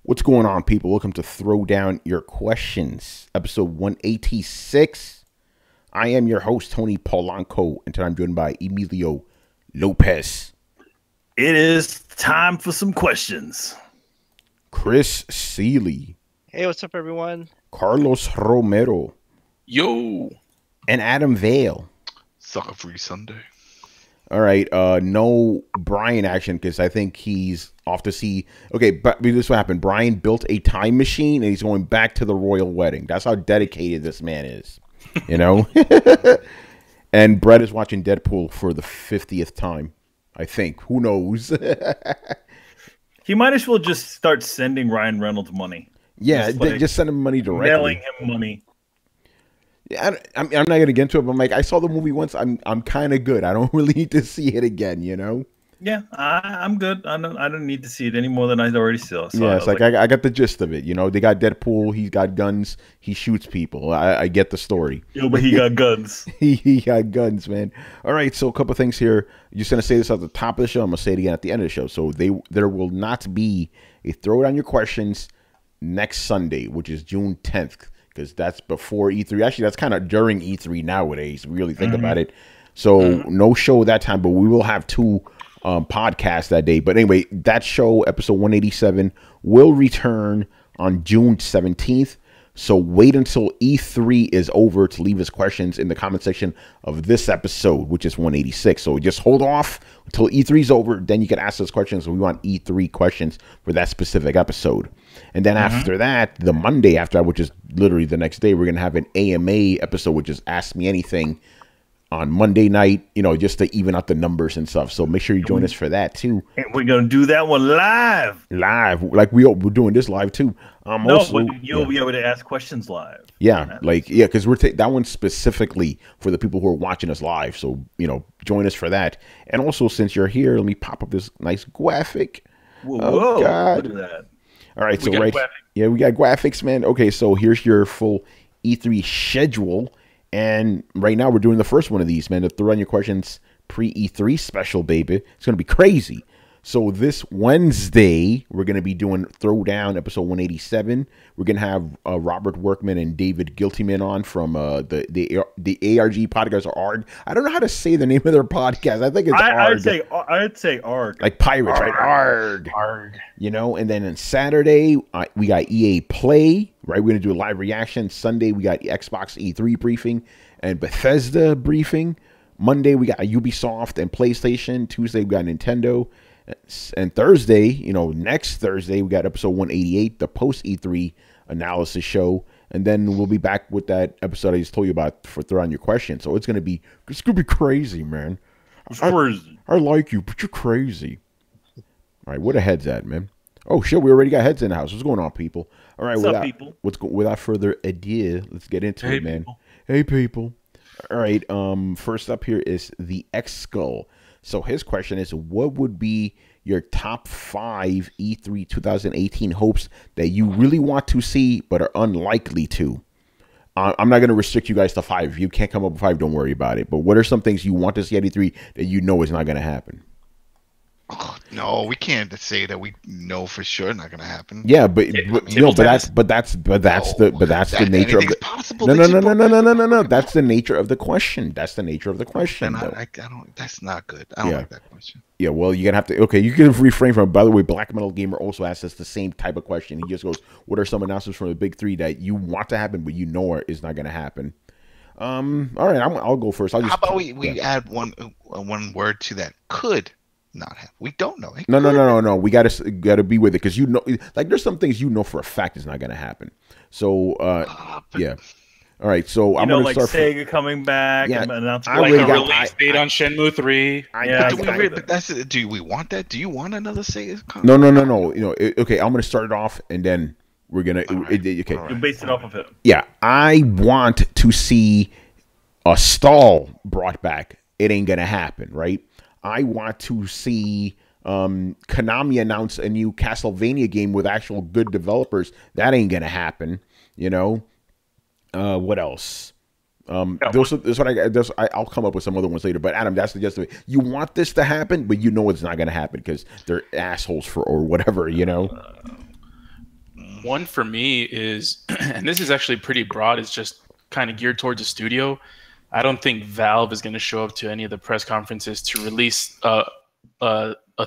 What's going on, people? Welcome to Throw Down Your Questions, episode 186. I am your host, Tony Polanco, and today I'm joined by Emilio Lopez. It is time for some questions. Chris Seeley. Hey, what's up, everyone? Carlos Romero. Yo. And Adam Vale. Sucker Free Sunday. All right, no Brian action because I think he's off to see. Okay, but this is what happened. Brian built a time machine and he's going back to the royal wedding. That's how dedicated this man is, you know. And Brett is watching Deadpool for the 50th time, I think. Who knows? He might as well just start sending Ryan Reynolds money. Yeah, just send him money directly. Mailing him money. Yeah, I'm not gonna get into it, but I'm like, I saw the movie once. I'm kind of good. I don't really need to see it again, you know. Yeah, I'm good. I don't need to see it any more than I already saw. Yeah, it's like I got the gist of it. You know, they got Deadpool. He's got guns. He shoots people. I get the story. Yo, but he got guns. he got guns, man. All right, so a couple things here. I'm just gonna say this at the top of the show. I'm gonna say it again at the end of the show. So there will not be a Throw Down Your Questions next Sunday, which is June 10th. Because that's before E3. Actually, that's kind of during E3 nowadays. Really think about it. So no show that time, but we will have two podcasts that day. But anyway, that show, episode 187, will return on June 17th. So wait until E3 is over to leave us questions in the comment section of this episode, which is 186. So just hold off until E3 is over. Then you can ask us questions. We want E3 questions for that specific episode. And then after that, the Monday after that, which is literally the next day, we're going to have an AMA episode, which is Ask Me Anything on Monday night, you know, just to even out the numbers and stuff. So make sure you join us for that too. And we're going to do that one live. Like we're doing this live too. You'll be able to ask questions live. Yeah, because we're that one specifically for the people who are watching us live. So, you know, join us for that. And also, since you're here, let me pop up this nice graphic. Whoa, God. Look at that. All right, we got graphics, man. Okay, so here's your full E3 schedule. And right now we're doing the first one of these, man. The Throw Down Your Questions Pre-E3 special, baby. It's going to be crazy. So this Wednesday, we're going to be doing Throwdown episode 187. We're going to have Robert Workman and David Guiltyman on from the ARG podcast, or ARG. I don't know how to say the name of their podcast. I think it's ARG. I'd say ARG. Like pirates, right? ARG. ARG. You know, and then on Saturday, we got EA Play, right? We're going to do a live reaction. Sunday, we got Xbox E3 briefing and Bethesda briefing. Monday, we got Ubisoft and PlayStation. Tuesday, we got Nintendo. And Thursday, you know, next Thursday, we got episode 188, the post E3 analysis show. And then we'll be back with that episode I just told you about for Throw Down Your Questions. So it's gonna be crazy, man. It's crazy. I like you, but you're crazy. All right, where the heads at, man? Oh shit, we already got heads in the house. What's going on, people? All right, people? Without further ado, let's get into it, man. People. Hey, people. All right, first up here is the X Skull. So his question is, what would be your top 5 E3 2018 hopes that you really want to see but are unlikely to? I'm not going to restrict you guys to 5. If you can't come up with 5, don't worry about it. But what are some things you want to see at E3 that you know is not going to happen? Oh, no, we can't say that we know for sure not going to happen. Yeah, but that's the nature of the possible. No. That's the nature of the question. That's the nature of the question. I don't. That's not good. I don't like that question. Yeah, well, you're gonna have to. Okay, you can refrain from it. By the way, Black Metal Gamer also asks us the same type of question. He just goes, "What are some announcements from the big 3 that you want to happen but you know is not going to happen?" All right, I'll go first. How about we add one word to that? Could not happen. We don't know. No. We gotta be with it because you know, like there's some things you know for a fact is not going to happen. So yeah. All right, so I'm gonna start. Sega coming back. Yeah, and announcing a release date on Shenmue 3. But that's it. Do we want that? Do you want another Sega? No. You know, okay. I'm gonna start it off, and then we're gonna. Okay, you base it off of it. Yeah, I want to see a stall brought back. It ain't gonna happen, right? I want to see Konami announce a new Castlevania game with actual good developers. That ain't gonna happen, you know. What else? I'll come up with some other ones later. But Adam, that's the gist of it. You want this to happen, but you know it's not going to happen because they're assholes or whatever, you know. One for me is, and this is actually pretty broad. It's just kind of geared towards the studio. I don't think Valve is going to show up to any of the press conferences to release a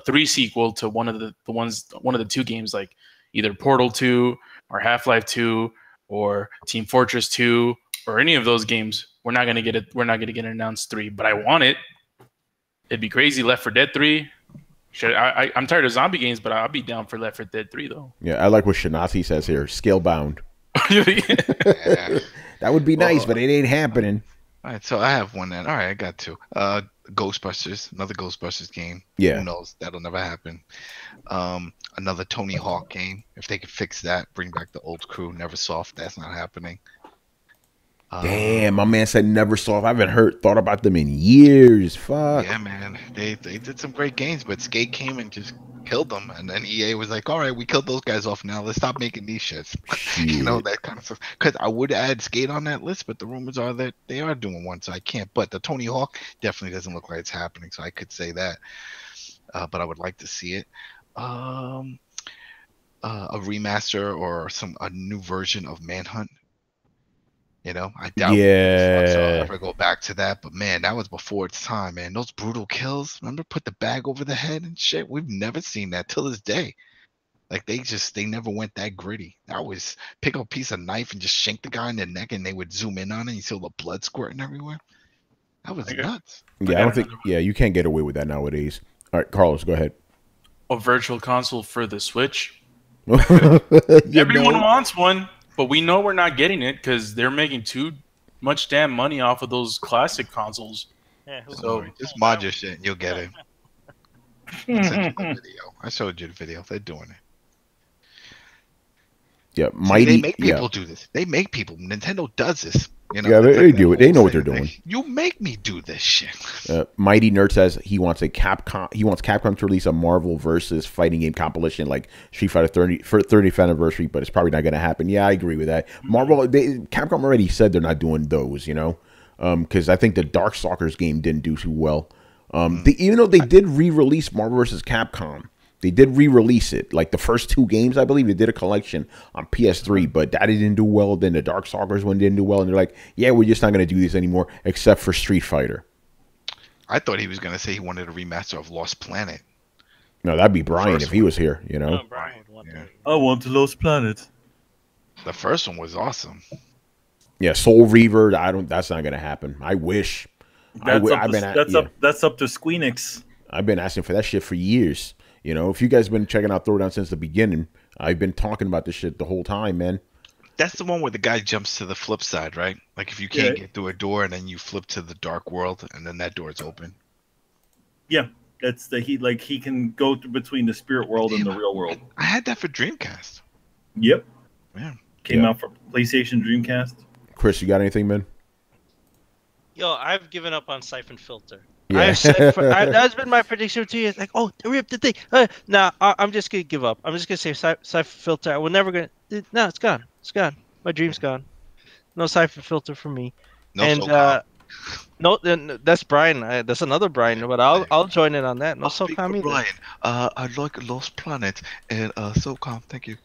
3 sequel to one of the 2 games, like either Portal 2 or Half-Life 2 or Team Fortress 2 or any of those games. We're not gonna get it. We're not gonna get an announced 3, but I want it. It'd be crazy. Left 4 Dead 3. I'm tired of zombie games, but I'll be down for Left 4 Dead 3 though. Yeah, I like what Shanasi says here. Scale bound. Yeah. That would be nice, but it ain't happening. All right, so I have one then. All right, I got 2. Ghostbusters, another Ghostbusters game. Yeah. Who knows? That'll never happen. Another Tony Hawk game. If they could fix that, bring back the old crew. Neversoft. That's not happening. Damn, my man said Neversoft. I haven't thought about them in years. Fuck. Yeah, man. They did some great games, but Skate came and just killed them. And then EA was like, all right, we killed those guys off now. Let's stop making these shits. You know, that kind of stuff. Because I would add Skate on that list, but the rumors are that they are doing one, so I can't. But the Tony Hawk definitely doesn't look like it's happening, so I could say that. But I would like to see it. A remaster or a new version of Manhunt. You know, I doubt I'll ever go back to that. But man, that was before its time, man. Those brutal kills. Remember, put the bag over the head and shit. We've never seen that till this day. Like they never went that gritty. That was pick up a piece of knife and just shank the guy in the neck, and they would zoom in on it. And you see all the blood squirting everywhere. That was nuts. Yeah, I don't think. Yeah, you can't get away with that nowadays. All right, Carlos, go ahead. A virtual console for the Switch. Everyone Everyone wants one. But we know we're not getting it because they're making too much damn money off of those classic consoles. Yeah, So just mod your shit and you'll get it. I showed you the video. They're doing it. Yeah, See, they make people do this. They make people. Nintendo does this. You know, yeah, they do it. They know what they're doing. You make me do this shit. Mighty Nerd says he wants Capcom to release a Marvel versus fighting game compilation like Street Fighter 30th anniversary, but it's probably not going to happen. Yeah, I agree with that. Capcom already said they're not doing those, you know, because I think the Darkstalkers game didn't do too well. Even though they did re-release Marvel versus Capcom. They did re-release it, like the first 2 games, I believe. They did a collection on PS3, but that didn't do well. Then the Darkstalkers one didn't do well, and they're like, "Yeah, we're just not going to do this anymore, except for Street Fighter." I thought he was going to say he wanted a remaster of Lost Planet. No, that'd be Brian if he was here. You know, Brian would want that. I want the Lost Planet. The first one was awesome. Yeah, Soul Reaver. That's not going to happen. I wish. That's up to Squeenix. I've been asking for that shit for years. You know, if you guys have been checking out Throwdown since the beginning, I've been talking about this shit the whole time, man. That's the one where the guy jumps to the flip side, right? Like if you can't get through a door and then you flip to the dark world and then that door is open. Yeah, that's he can go between the spirit world and the real world. I had that for Dreamcast. Yep. Yeah. Came out for PlayStation Dreamcast. Chris, you got anything, man? Yo, I've given up on Siphon Filter. Yeah. I've said that's been my prediction for 2 years. Like, oh, they ripped the thing. I'm just gonna give up. I'm just gonna say Siphon Filter. We're never gonna. No, it's gone. It's gone. My dream's gone. No Siphon Filter for me. No, that's Brian. That's another Brian. But I'll join in on that. No SOCOM either. Brian, I like Lost Planet and SOCOM. Thank you.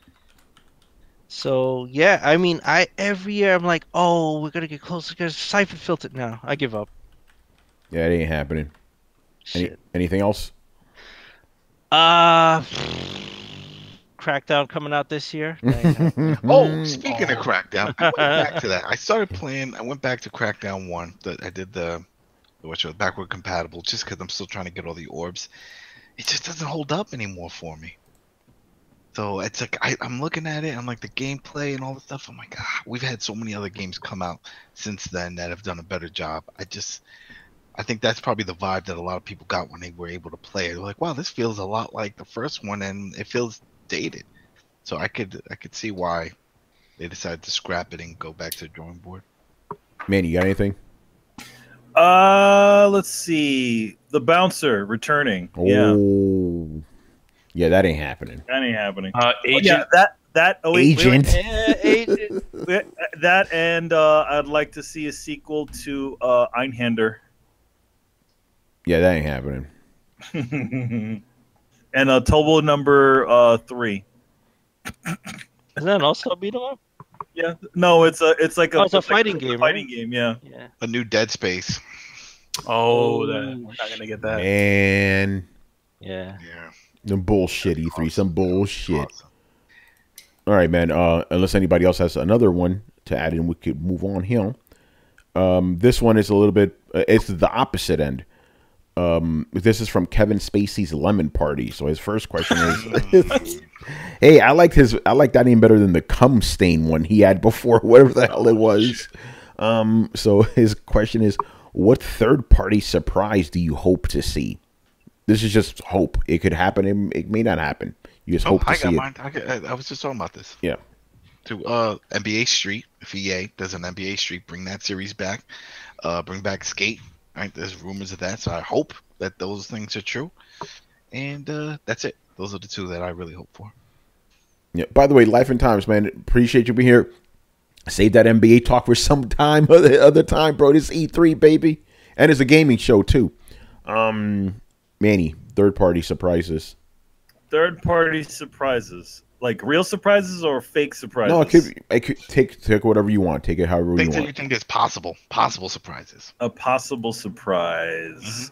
So yeah, I mean, every year I'm like, oh, we're gonna get closer because Siphon Filter. No, I give up. Yeah, it ain't happening. Anything else? Crackdown coming out this year. Oh, speaking of Crackdown, I went back to that. I started playing. I went back to Crackdown 1. I did the backward compatible just because I'm still trying to get all the orbs. It just doesn't hold up anymore for me. So it's like I'm looking at it. I'm like the gameplay and all the stuff. I'm like, we've had so many other games come out since then that have done a better job. I think that's probably the vibe that a lot of people got when they were able to play it. They're like, wow, this feels a lot like the first one, and it feels dated. So I could see why they decided to scrap it and go back to the drawing board. Man, you got anything? Let's see. The Bouncer returning. Oh, yeah, that ain't happening. That ain't happening. Agent. Agent. That and I'd like to see a sequel to Einhander. Yeah, that ain't happening. And Turbo number 3. Isn't that also a beat 'em up? Yeah. No, it's like it's a fighting game. Fighting Right? game. Yeah. Yeah. A new Dead Space. Oh, we're not gonna get that. Man, Yeah. Yeah. some bullshit, E3, some bullshit. Awesome. All right, man. Unless anybody else has another one to add in, we could move on here. This one is a little bit. It's the opposite end. This is from Kevin Spacey's Lemon Party. So his first question is, "Hey, I like that name better than the cum stain one he had before, whatever the hell it was." So his question is, "What third party surprise do you hope to see?" This is just hope. It could happen. It may not happen. You just hope to see it. Mine. I was just talking about this. Yeah. To NBA Street, if EA does an NBA Street, bring that series back. Bring back Skate. Right, there's rumors of that, so I hope that those things are true. And that's it. Those are the two that I really hope for. Yeah. By the way, Life and Times, man. Appreciate you being here. Save that NBA talk for some time, other time, bro. This is E3, baby, and it's a gaming show too. Manny, third party surprises. Third party surprises, like real surprises or fake surprises? No, it could take whatever you want. Take it however you Things that want. you think is possible surprises. A possible surprise.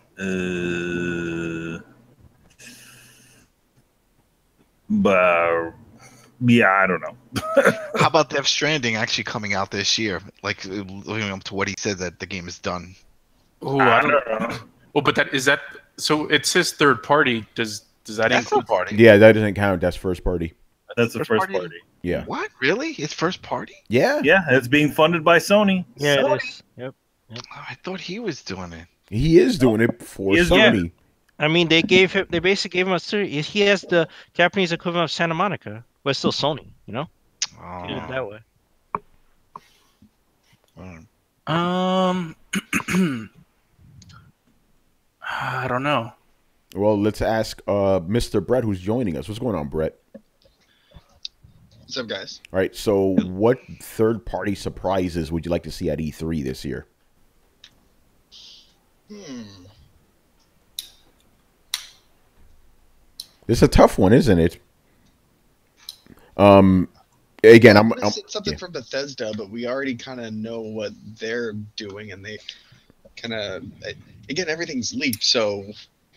But yeah, I don't know. How about Death Stranding actually coming out this year? Like living up to what he said that the game is done. Oh, I don't know. Oh, but that. So it says third party. Does that That's include third party. Yeah, that doesn't count. That's first party. That's the first party? party. Yeah. What? Really? It's first party? Yeah. Yeah, it's being funded by Sony. Yeah, Sony. it is. Yep. Oh, I thought he was doing it. He is doing it for He is, Sony. I mean, they basically gave him a series. He has the Japanese equivalent of Santa Monica, but it's still Sony. You know, Oh. do it that way. I don't know. Well, let's ask Mr. Brett, who's joining us. What's going on, Brett? What's up, guys? All right. So, what third party surprises would you like to see at E3 this year? This is a tough one, isn't it? Again, I'm something from Bethesda, but we already kind of know what they're doing, and they kind of again everything's leaked, so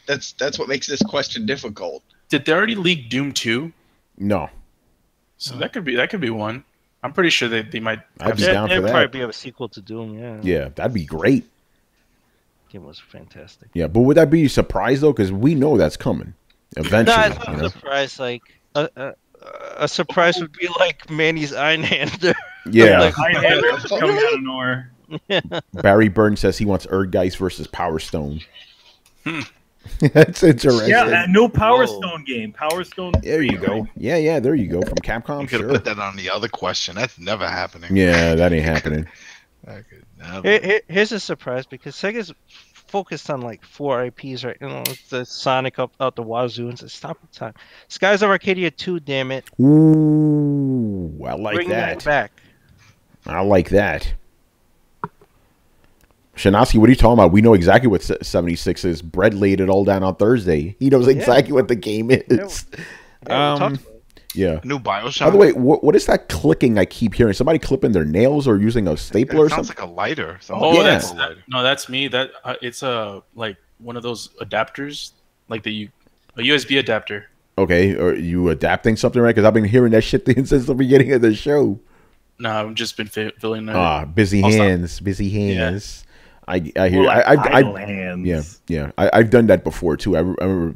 that's what makes this question difficult. Did they already leak Doom 2? No. So that could be one. I'm pretty sure they might. I'd be There- down for There'd that. probably be a sequel to Doom. Yeah. Yeah, that'd be great. Game was fantastic. Yeah, but would that be a surprise though? Because we know that's coming eventually. No, it's not you a know? surprise. Like a surprise would be like Manny's Einhander. Yeah. Like, Highlander coming out of nowhere. Barry Burns says he wants Erdgeist versus Power Stone. That's interesting. Yeah, a new Power Whoa. Stone game. Power Stone. There you go. Yeah, there you go. From Capcom, You could have sure. put that on the other question. That's never happening. Yeah, that ain't happening. That could never. Here's a surprise because Sega's focused on like 4 IPs right now. It's the Sonic up out the wazoo and stop the time. Skies of Arcadia 2, damn it. Ooh, I like Bring that. that back. I like that. Shanowski, what are you talking about? We know exactly what 76 is. Brett laid it all down on Thursday. He knows exactly what the game is. Yeah, we talked about it. Yeah. New Bioshock. By the way, what is that clicking I keep hearing? Somebody clipping their nails or using a stapler or it sounds something? like a lighter. Oh, Yeah. that's me. That it's like one of those adapters, like a USB adapter. Okay, are you adapting something, right? Because I've been hearing that shit since the beginning of the show. No, I've just been filling that. Busy I'll stop. hands, busy hands. I hear. More like I idle hands. yeah. I've done that before too. I remember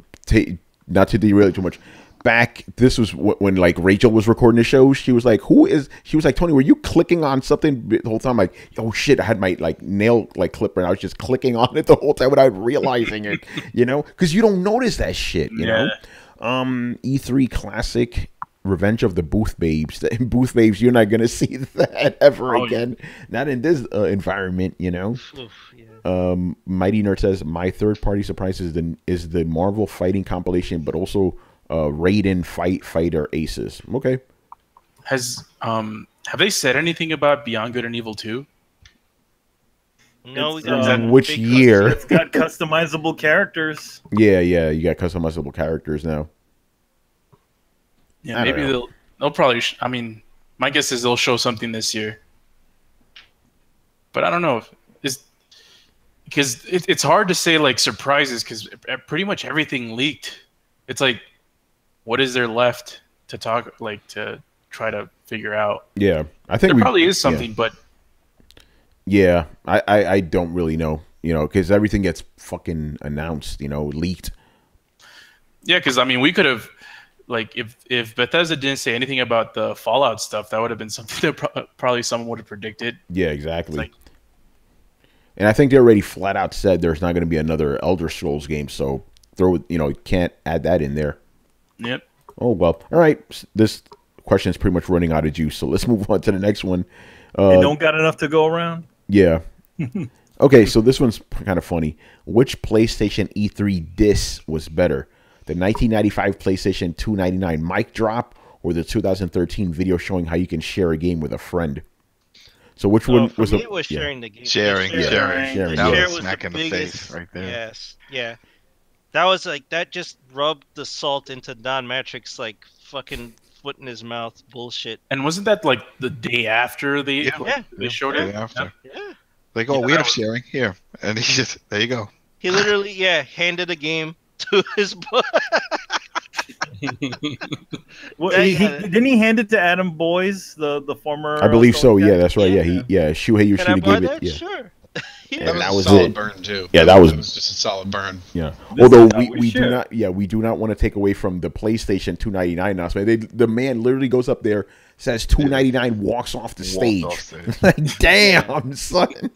not to derail it too much. Back, this was when like Rachel was recording the show. She was like, She was like, Tony, were you clicking on something the whole time? Like, oh shit, I had my like nail like clipper, and I was just clicking on it the whole time without realizing it. You know, because you don't notice that shit. You know. E3 classic. Revenge of the Booth Babes. Booth Babes, you're not gonna see that ever again. Not in this environment, you know. Oof, yeah. Mighty Nerd says my third party surprise is the Marvel fighting compilation, but also Raiden Fighter Aces. Okay. Have they said anything about Beyond Good and Evil 2? No, we It's, got which big year? It's got customizable characters. Yeah, you got customizable characters now. Yeah, I don't maybe know. they'll probably. I mean, my guess is they'll show something this year. But I don't know if it's because it's hard to say like surprises because pretty much everything leaked. It's like, what is there left to talk like to try to figure out? Yeah, I think there probably is something, but yeah, I don't really know, you know, because everything gets fucking announced, you know, leaked. Yeah, because I mean, we could have, like, if Bethesda didn't say anything about the Fallout stuff, that would have been something that probably someone would have predicted. Yeah, exactly. Like, and I think they already flat out said there's not going to be another Elder Scrolls game, so can't add that in there. Yep. Oh well, all right. This question is pretty much running out of juice, so let's move on to the next one. They don't got enough to go around. Yeah. Okay, so this one's kind of funny. Which PlayStation E3 disc was better? The 1995 PlayStation 299 mic drop or the 2013 video showing how you can share a game with a friend? So which one was it was sharing the game. Sharing. The Sharing. That share was was smack the in the biggest. face right there. Yes. Yeah. That was like that just rubbed the salt into Don Matrix like fucking foot in his mouth bullshit. And wasn't that like the day after they showed Day it? after. Yeah. Like, oh, we have sharing here, and he just there you go. He literally handed a game to his boy. Well, didn't he hand it to Adam Boyes, the former? I believe so. guy? Yeah, that's right. Yeah, Shuhei Can I Yoshida buy gave that? it. Yeah. Sure. And That that was was a solid it. burn too. Yeah, that was just a solid burn. Yeah. This Although is how we we do share. not want to take away from the PlayStation 299 announcement. The man literally goes up there, says 299, walks off the stage. Like, damn, son.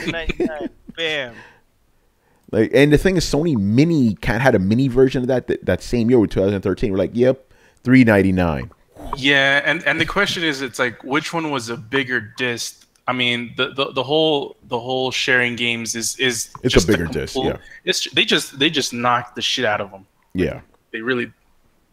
99. Bam. Like, and the thing is, Sony Mini had a mini version of that same year with 2013. We're like, yep, $399. Yeah, and the question is, it's like, which one was a bigger disc? I mean, the whole sharing games is It's just a bigger disc. Yeah. They just knocked the shit out of them. Yeah. They really.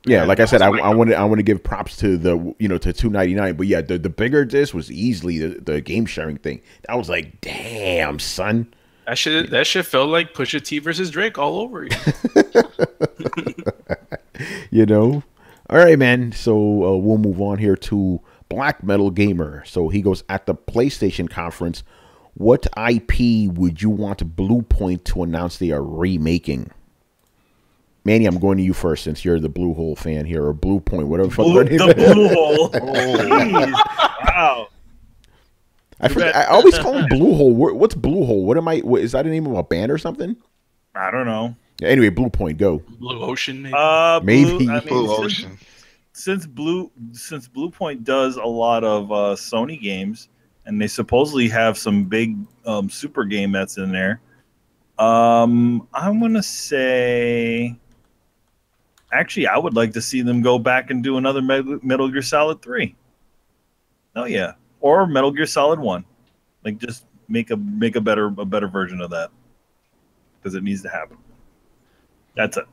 Yeah, like I said, I want to give props to the to 299, but yeah, the bigger disc was easily the game sharing thing. That was like, damn, son. That shit felt like Pusha T versus Drake all over again. You know. All right, man. So we'll move on here to Black Metal Gamer. So he goes, at the PlayStation conference, what IP would you want Bluepoint to announce they are remaking? Manny, I'm going to you first since you're the Bluehole fan here, or Bluepoint, whatever. The Bluehole. Jeez. Wow. I always call him Bluehole. What's Bluehole? Is that the name of a band or something? I don't know. Anyway, Bluepoint, go. Blue Ocean, maybe. Maybe. Blue Ocean. Since Bluepoint does a lot of Sony games, and they supposedly have some big super game that's in there, I'm gonna say, actually, I would like to see them go back and do another Metal Gear Solid 3. Oh yeah, or Metal Gear Solid 1. Like, just make a better version of that, because it needs to happen. That's it.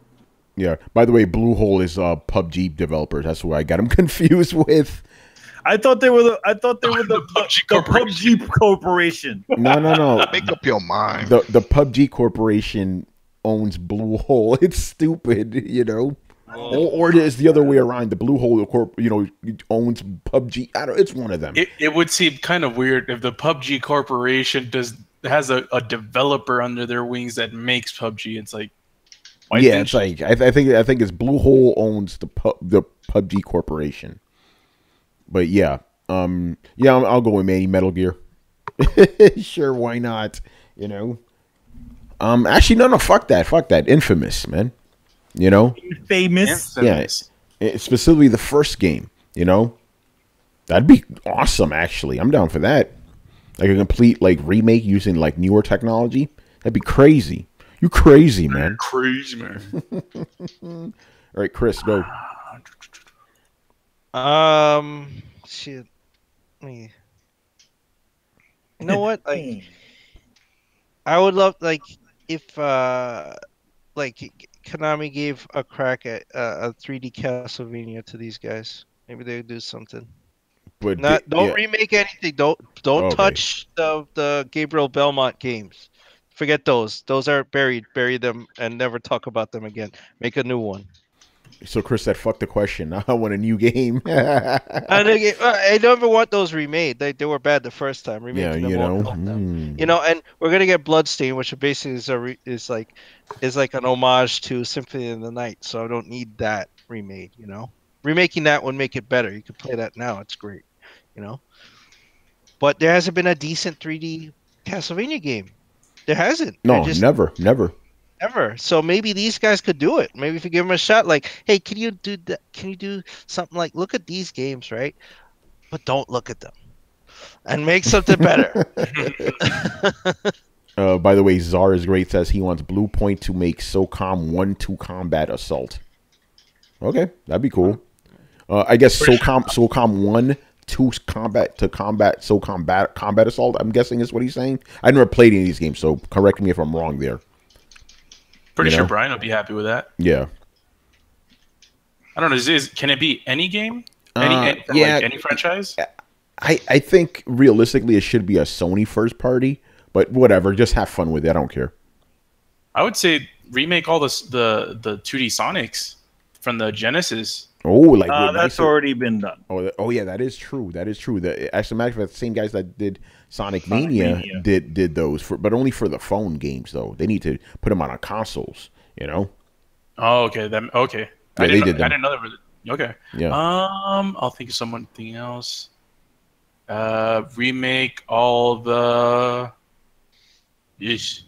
Yeah. By the way, Bluehole is PUBG developers. That's why I got them confused with. I thought they were the PUBG Corporation. No. Make up your mind. The PUBG Corporation owns Bluehole. It's stupid, you know. Or it's the other way around. The Bluehole Corp, owns PUBG. It's one of them. It would seem kind of weird if the PUBG Corporation has a developer under their wings that makes PUBG. It's like, it's like I think it's Bluehole owns the PUBG Corporation. But yeah, I'll go with Metal Gear. Sure, why not? Actually, no, fuck that. Infamous, man. Famous. Yeah, specifically the first game. That'd be awesome. Actually, I'm down for that. Like a complete remake using newer technology. That'd be crazy. You crazy, man. Crazy, man. All right, Chris, go. Shit. You know what? I would love if Konami gave a crack at a 3D Castlevania to these guys. Maybe they would do something. But Don't remake anything. Don't touch the Gabriel Belmont games. Forget those. Those are buried. Bury them and never talk about them again. Make a new one. So Chris said, "Fuck the question. I want a new game." I never want those remade. They were bad the first time. Yeah, Remaking them you won't know. help them. And we're gonna get Bloodstain, which basically is like an homage to Symphony of the Night. So I don't need that remade. Remaking that would make it better. You could play that now. It's great. You know, but there hasn't been a decent 3D Castlevania game. There hasn't. No, never. Ever. So maybe these guys could do it. Maybe if you give them a shot, like, hey, can you do that? Can you do something like look at these games, right? But don't look at them and make something better. By the way, Czar is great. Says he wants Blue Point to make SOCOM 1-2 Combat Assault. Okay, that'd be cool. I guess SOCOM 1-2 Combat Assault. I'm guessing is what he's saying. I never played any of these games, so correct me if I'm wrong there. Pretty sure Brian will be happy with that. Yeah. I don't know. Can it be any game? Like any franchise? I think realistically it should be a Sony first party, but whatever. Just have fun with it. I don't care. I would say remake all the 2D Sonics from the Genesis. Oh, that's already been done. Oh yeah, that is true. That is true. As a matter of fact, the same guys that did Sonic Mania did those, but only for the phone games though. They need to put them on our consoles. Oh, okay. Okay. Yeah, they did them. I didn't know that. Okay. Yeah. I'll think of something else. Remake all the. Yeesh.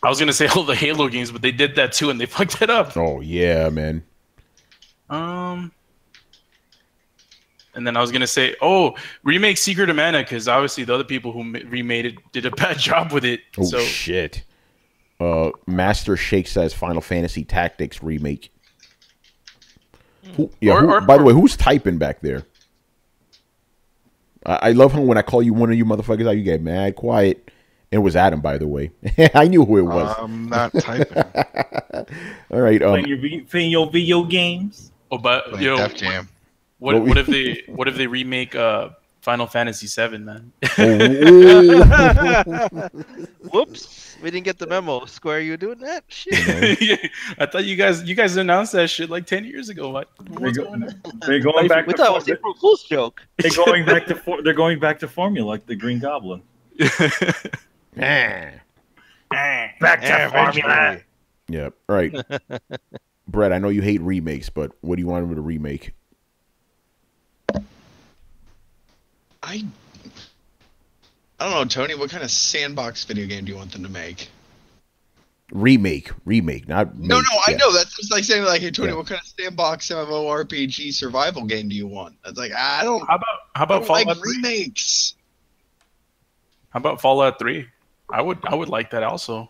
I was gonna say all the Halo games, but they did that too, and they fucked it up. Oh yeah, man. And then I was gonna say, remake Secret of Mana, because obviously the other people who remade it did a bad job with it. Oh shit. Master Shake says Final Fantasy Tactics remake. By the way, who's typing back there? I love how when I call you one of you motherfuckers out, you get mad quiet. It was Adam, by the way. I knew who it was. I'm not typing. All right. Playing your video games. Oh, but Def Jam. What if they remake Final Fantasy VII, man? Whoops, we didn't get the memo. Square, you doing that? Shit. Yeah, I thought you guys announced that shit like 10 years ago. What's going on? They're going back. We thought it was April Fool's joke. They're going back to they're going back to formula like the Green Goblin. Back to formula. Yeah. All right. Brett, I know you hate remakes, but what do you want to remake? I don't know, Tony. What kind of sandbox video game do you want them to make? Remake, not make, No, I know. That's just like saying, like, hey, Tony, what kind of sandbox MMORPG survival game do you want? It's like, I don't. How about Fallout like 3? remakes? How about Fallout 3? I would like that also.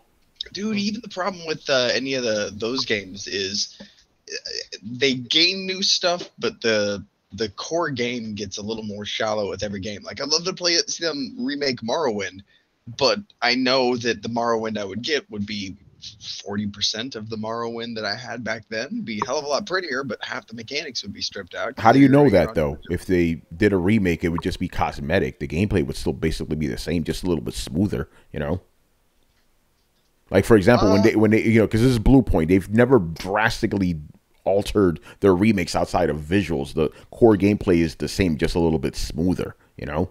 Dude, even the problem with any of those games is they gain new stuff, but the core game gets a little more shallow with every game. Like, I'd love to see them remake Morrowind, but I know that the Morrowind I would get would be 40% of the Morrowind that I had back then. It'd be a hell of a lot prettier, but half the mechanics would be stripped out. How do you know that, though? If they did a remake, it would just be cosmetic. The gameplay would still basically be the same, just a little bit smoother, you know? Like, for example, when they because this is Blue Point, they've never drastically altered their remakes outside of visuals. The core gameplay is the same, just a little bit smoother, you know?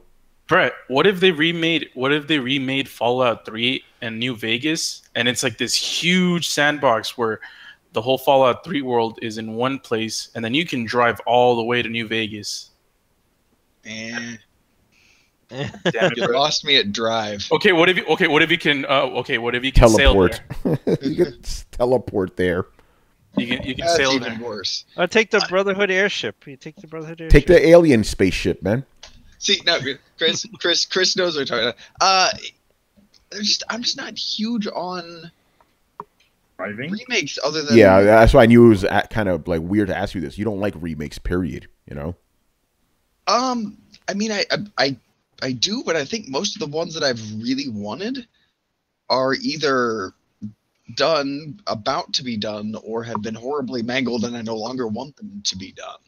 Brett, what if they remade Fallout 3 and New Vegas, and it's like this huge sandbox where the whole Fallout 3 world is in one place, and then you can drive all the way to New Vegas? Damn it, you lost me at drive. Okay, what if you can teleport? Sail there? You can teleport there. You can That's sail even there. worse. Take the Brotherhood airship. You take the Brotherhood airship. Take the alien spaceship, man. See, no, Chris knows what we're talking about. I'm just not huge on remakes other than... Yeah, that's why I knew it was kind of like weird to ask you this. You don't like remakes, period, you know? I mean, I do, but I think most of the ones that I've really wanted are either done, about to be done, or have been horribly mangled and I no longer want them to be done.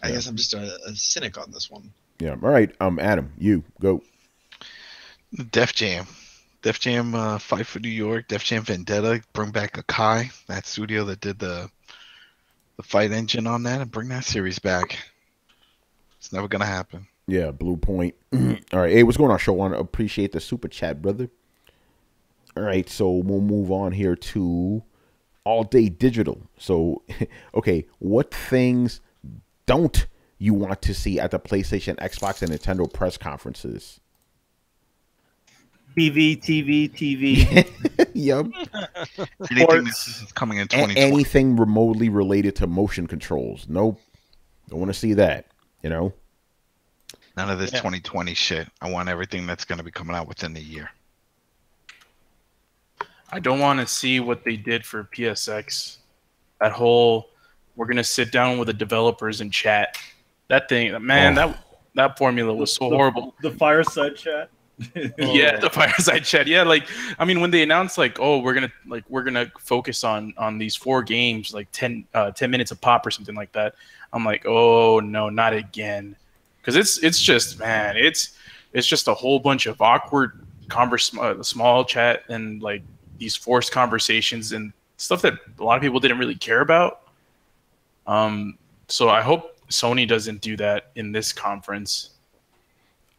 I guess I'm just a cynic on this one. Yeah. All right. Adam, you go. Def Jam Def Jam Fight for New York, Def Jam Vendetta, bring back Akai, that studio that did the fight engine on that, and bring that series back. It's never gonna happen. Yeah, Blue Point. All right, hey, what's going on, show? I appreciate the super chat, brother. All right, so we'll move on here to All Day Digital. So, okay, what things don't you want to see at the PlayStation, Xbox, and Nintendo press conferences? TV. Yep. Anything that's coming in 2020. Anything remotely related to motion controls. Nope. Don't want to see that, you know? None of this 2020 shit. I want everything that's going to be coming out within the year. I don't want to see what they did for PSX. That whole, we're going to sit down with the developers and chat. That thing, man, that formula was so horrible. The fireside chat. Yeah, the fireside chat. Yeah, like, I mean, when they announced like, oh, we're gonna focus on these 4 games, like 10 minutes a pop or something like that. I'm like, oh no, not again. Because it's just, man, it's just a whole bunch of awkward small chat and like these forced conversations and stuff that a lot of people didn't really care about. So I hope Sony doesn't do that in this conference.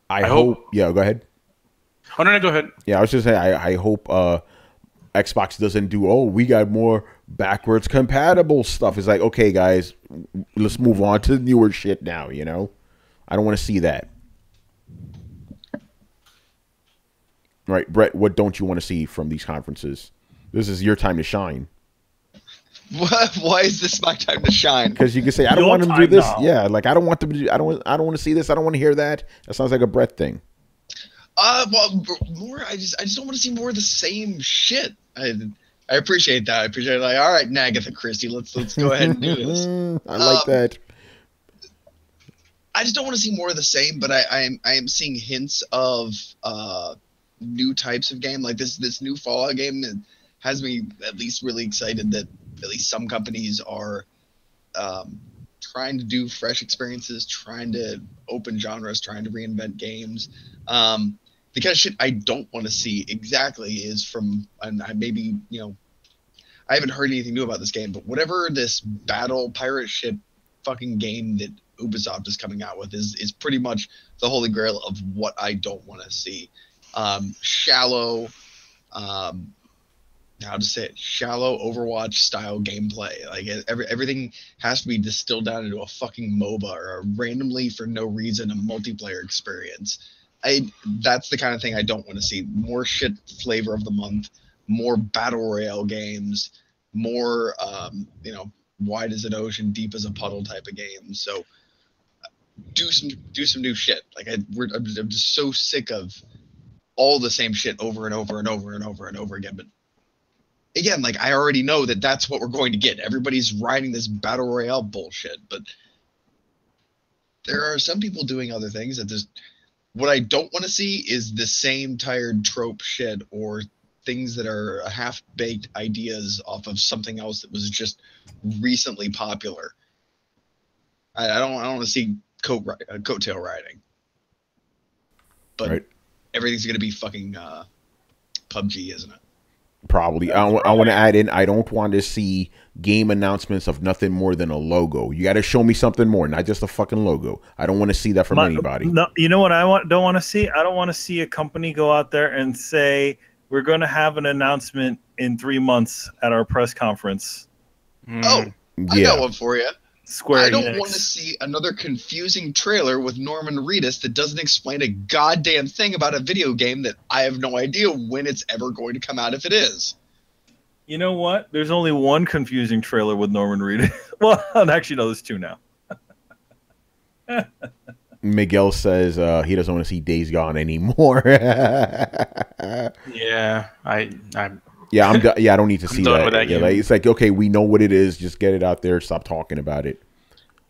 I hope. Yeah, go ahead. Oh no, go ahead. Yeah, I was just saying. I hope Xbox doesn't do. Oh, we got more backwards compatible stuff. It's like, okay, guys, let's move on to newer shit now. You know. I don't want to see that. Right, Brett, what don't you want to see from these conferences? This is your time to shine. Why is this my time to shine? Because you can say, I don't want them to do this. Now. Yeah, like I don't want them to do, I don't want to see this. I don't want to hear that. That sounds like a Brett thing. Well, more. I just don't want to see more of the same shit. I appreciate that. I appreciate it. Like, all right, Agatha Christie, let's go ahead and do this. I like that. I just don't want to see more of the same, but I am seeing hints of new types of game. Like this new Fallout game has me at least really excited that at least some companies are trying to do fresh experiences, trying to open genres, trying to reinvent games. The kind of shit I don't want to see exactly is from, and I maybe, I haven't heard anything new about this game, but whatever this battle pirate ship fucking game that Ubisoft is coming out with is pretty much the holy grail of what I don't want to see. Shallow, how to say it, shallow Overwatch style gameplay. Like everything has to be distilled down into a fucking MOBA or randomly for no reason a multiplayer experience. That's the kind of thing I don't want to see. More shit flavor of the month, more battle royale games, more wide as an ocean, deep as a puddle type of games. So do some new shit. Like I'm just so sick of all the same shit over and over and over and over and over again. But again, like I already know that that's what we're going to get. Everybody's riding this battle royale bullshit, but there are some people doing other things that just. What I don't want to see is the same tired trope shit or things that are half-baked ideas off of something else that was just recently popular. I don't want to see coattail riding. But right. Everything's going to be fucking PUBG, isn't it? Probably. I want to add in, I don't want to see game announcements of nothing more than a logo. You got to show me something more, not just a fucking logo. I don't want to see that from anybody. No, you know what don't want to see? I don't want to see a company go out there and say, we're going to have an announcement in 3 months at our press conference. Oh, I got one for you. I don't want to see another confusing trailer with Norman Reedus that doesn't explain a goddamn thing about a video game that I have no idea when it's ever going to come out if it is. You know what? There's only one confusing trailer with Norman Reedus. Well, actually, no, there's 2 now. Miguel says he doesn't want to see Days Gone anymore. Yeah, I'm. Yeah, I don't need to see that. It's like, okay, we know what it is. Just get it out there. Stop talking about it.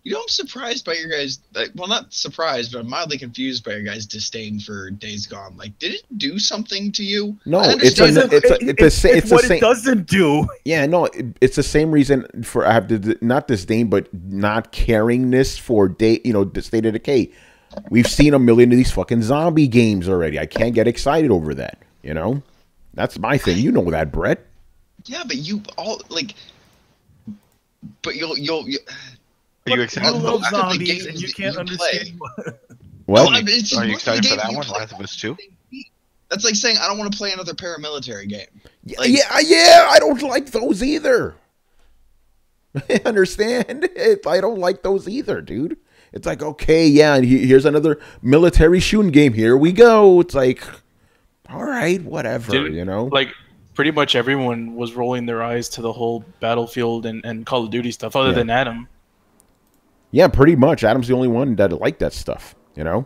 I'm surprised by your guys. Well, not surprised, but I'm mildly confused by your guys' disdain for Days Gone. Like, did it do something to you? No, it's what it doesn't do. Yeah, no, it's the same reason for I have to not disdain, but not caringness for the State of Decay. We've seen a million of these fucking zombie games already. I can't get excited over that. That's my thing. You know that, Brett. Yeah, but you all like, but you'll Are you excited? You for love most of the zombies, games and you that can't you understand. Well, No, I mean, it's just Are you most of the excited for games that you one, play Last of Us 2? That's like saying I don't want to play another paramilitary game. Like, yeah, I don't like those either. I understand. I don't like those either, dude. It's like, okay, yeah, and here's another military shooting game. Here we go. It's like, all right, whatever, Dude, you know? Like, pretty much everyone was rolling their eyes to the whole Battlefield and Call of Duty stuff, other than Adam. Yeah, pretty much. Adam's the only one that liked that stuff, you know?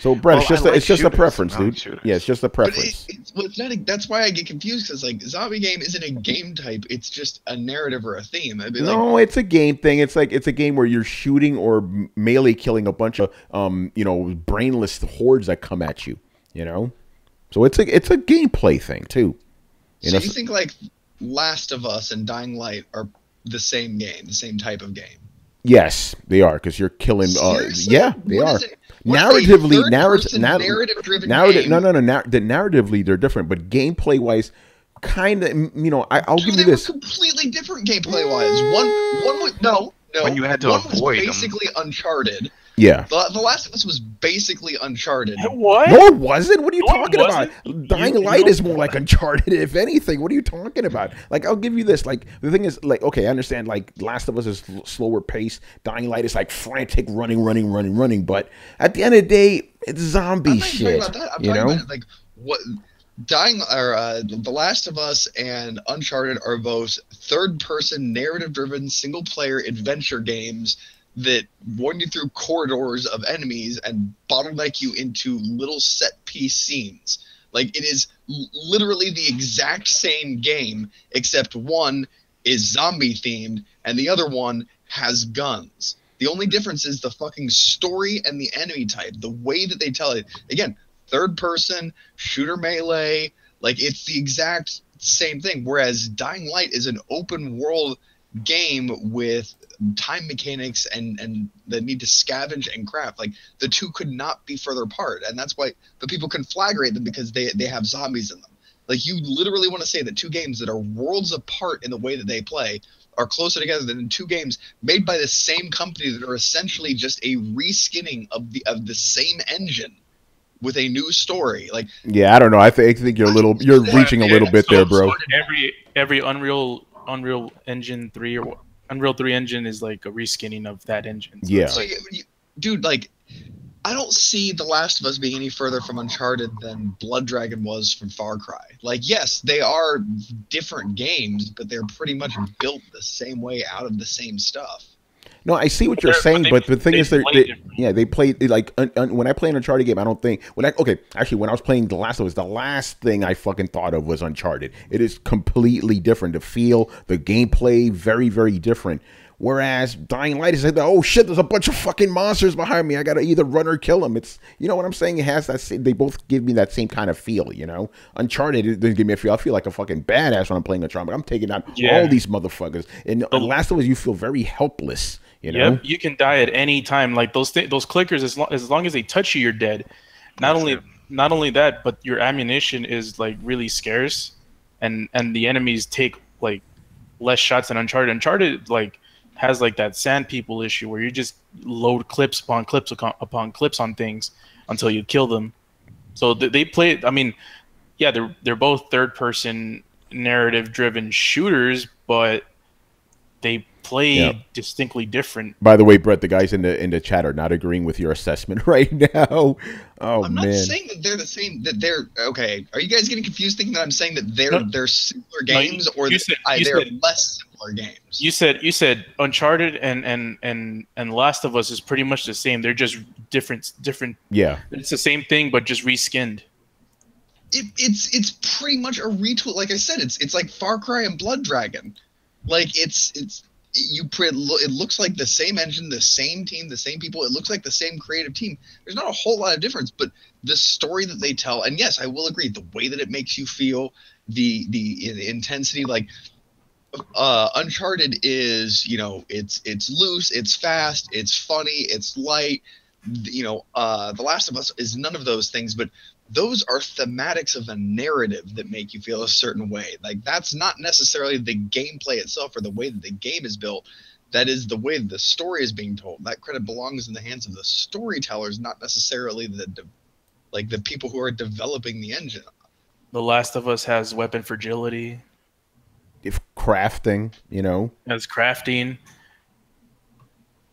So, Brett, Well, it's just a preference, I like dude. shooters. Yeah, it's just a but preference. it's not. That's why I get confused because like zombie game isn't a game type. It's just a narrative or a theme. I'd be like, No, it's a game thing. It's like it's a game where you're shooting or melee killing a bunch of brainless hordes that come at you, you know? So it's a gameplay thing too. so you think like Last of Us and Dying Light are the same game, the same type of game? Yes, they are because you're killing. Seriously? Yeah, they What are. is it? What's Narratively, narrative-driven game? No. Narratively, they're different, but gameplay wise, kind of. I'll give you They this. were completely different gameplay wise. One was no. When you had to one was avoid them. basically Uncharted. Yeah. The Last of Us was basically Uncharted. What? No, it wasn't. What are you No, it talking about? wasn't. Dying You Light know- is more like Uncharted, if anything. What are you talking about? Like, I'll give you this. Like, the thing is, like, okay, I understand. Like, Last of Us is slower pace. Dying Light is like frantic, running. But at the end of the day, it's zombie I'm not even shit. talking about that. I'm You talking know? about like what The Last of Us and Uncharted are both third-person, narrative-driven, single-player adventure games that run you through corridors of enemies and bottleneck you into little set-piece scenes. Like, it is literally the exact same game, except one is zombie-themed and the other one has guns. The only difference is the fucking story and the enemy type, the way that they tell it. Again, third person, shooter melee, like it's the exact same thing. Whereas Dying Light is an open world game with time mechanics and the need to scavenge and craft. Like the two could not be further apart. And that's why the people conflagrate them because they have zombies in them. Like you literally want to say that two games that are worlds apart in the way that they play are closer together than two games made by the same company that are essentially just a reskinning of the same engine with a new story. Like, Yeah, I don't know. I think you're reaching a little bit there, bro. Every Unreal Engine 3 or Unreal 3 engine is like a reskinning of that engine. So Yeah. it's so like, dude, like, I don't see The Last of Us being any further from Uncharted than Blood Dragon was from Far Cry. Like, yes, they are different games, but they're pretty much built the same way out of the same stuff. No, I see what you're But saying, they- but the thing they is, play different. they play like when I play an Uncharted game, I don't think when I was playing The Last of Us, the last thing I fucking thought of was Uncharted. It is completely different. The feel, the gameplay, very, very different. Whereas Dying Light is like, oh shit, there's a bunch of fucking monsters behind me. I gotta either run or kill them. It's, you know what I'm saying? It has that. They both give me that same kind of feel. You know, Uncharted it doesn't give me a feel. I feel like a fucking badass when I'm playing Uncharted. I'm taking out all these motherfuckers. And The Last of Us, you feel very helpless. You know? Yep, you can die at any time. Like those clickers, as long as they touch you, you're dead. Not only that, but your ammunition is like really scarce, and the enemies take like less shots than Uncharted. Uncharted like has like that sand people issue where you just load clips upon clips upon clips on things until you kill them. So they play. I mean, yeah, they're both third person narrative driven shooters, but they play distinctly different. By the way, Brett, the guys in the chat are not agreeing with your assessment right now. Oh, I'm not saying that they're the same. That they're okay. Are you guys getting confused, thinking that I'm saying that they're similar games, or they're less similar games? You said Uncharted and Last of Us is pretty much the same. They're just different. Yeah, it's the same thing, but just reskinned. It's pretty much a retool. Like I said, it's like Far Cry and Blood Dragon. Like it looks like the same engine, the same team, the same people. It looks like the same creative team. There's not a whole lot of difference, but the story that they tell, and yes, I will agree, the way that it makes you feel, the intensity, like Uncharted is, you know, it's loose, it's fast, it's funny, it's light. You know, The Last of Us is none of those things, but those are thematics of a narrative that make you feel a certain way. Like, that's not necessarily the gameplay itself or the way that the game is built. That is the way the story is being told. That credit belongs in the hands of the storytellers, not necessarily the people who are developing the engine. The Last of Us has weapon fragility. If crafting, you know, It has crafting.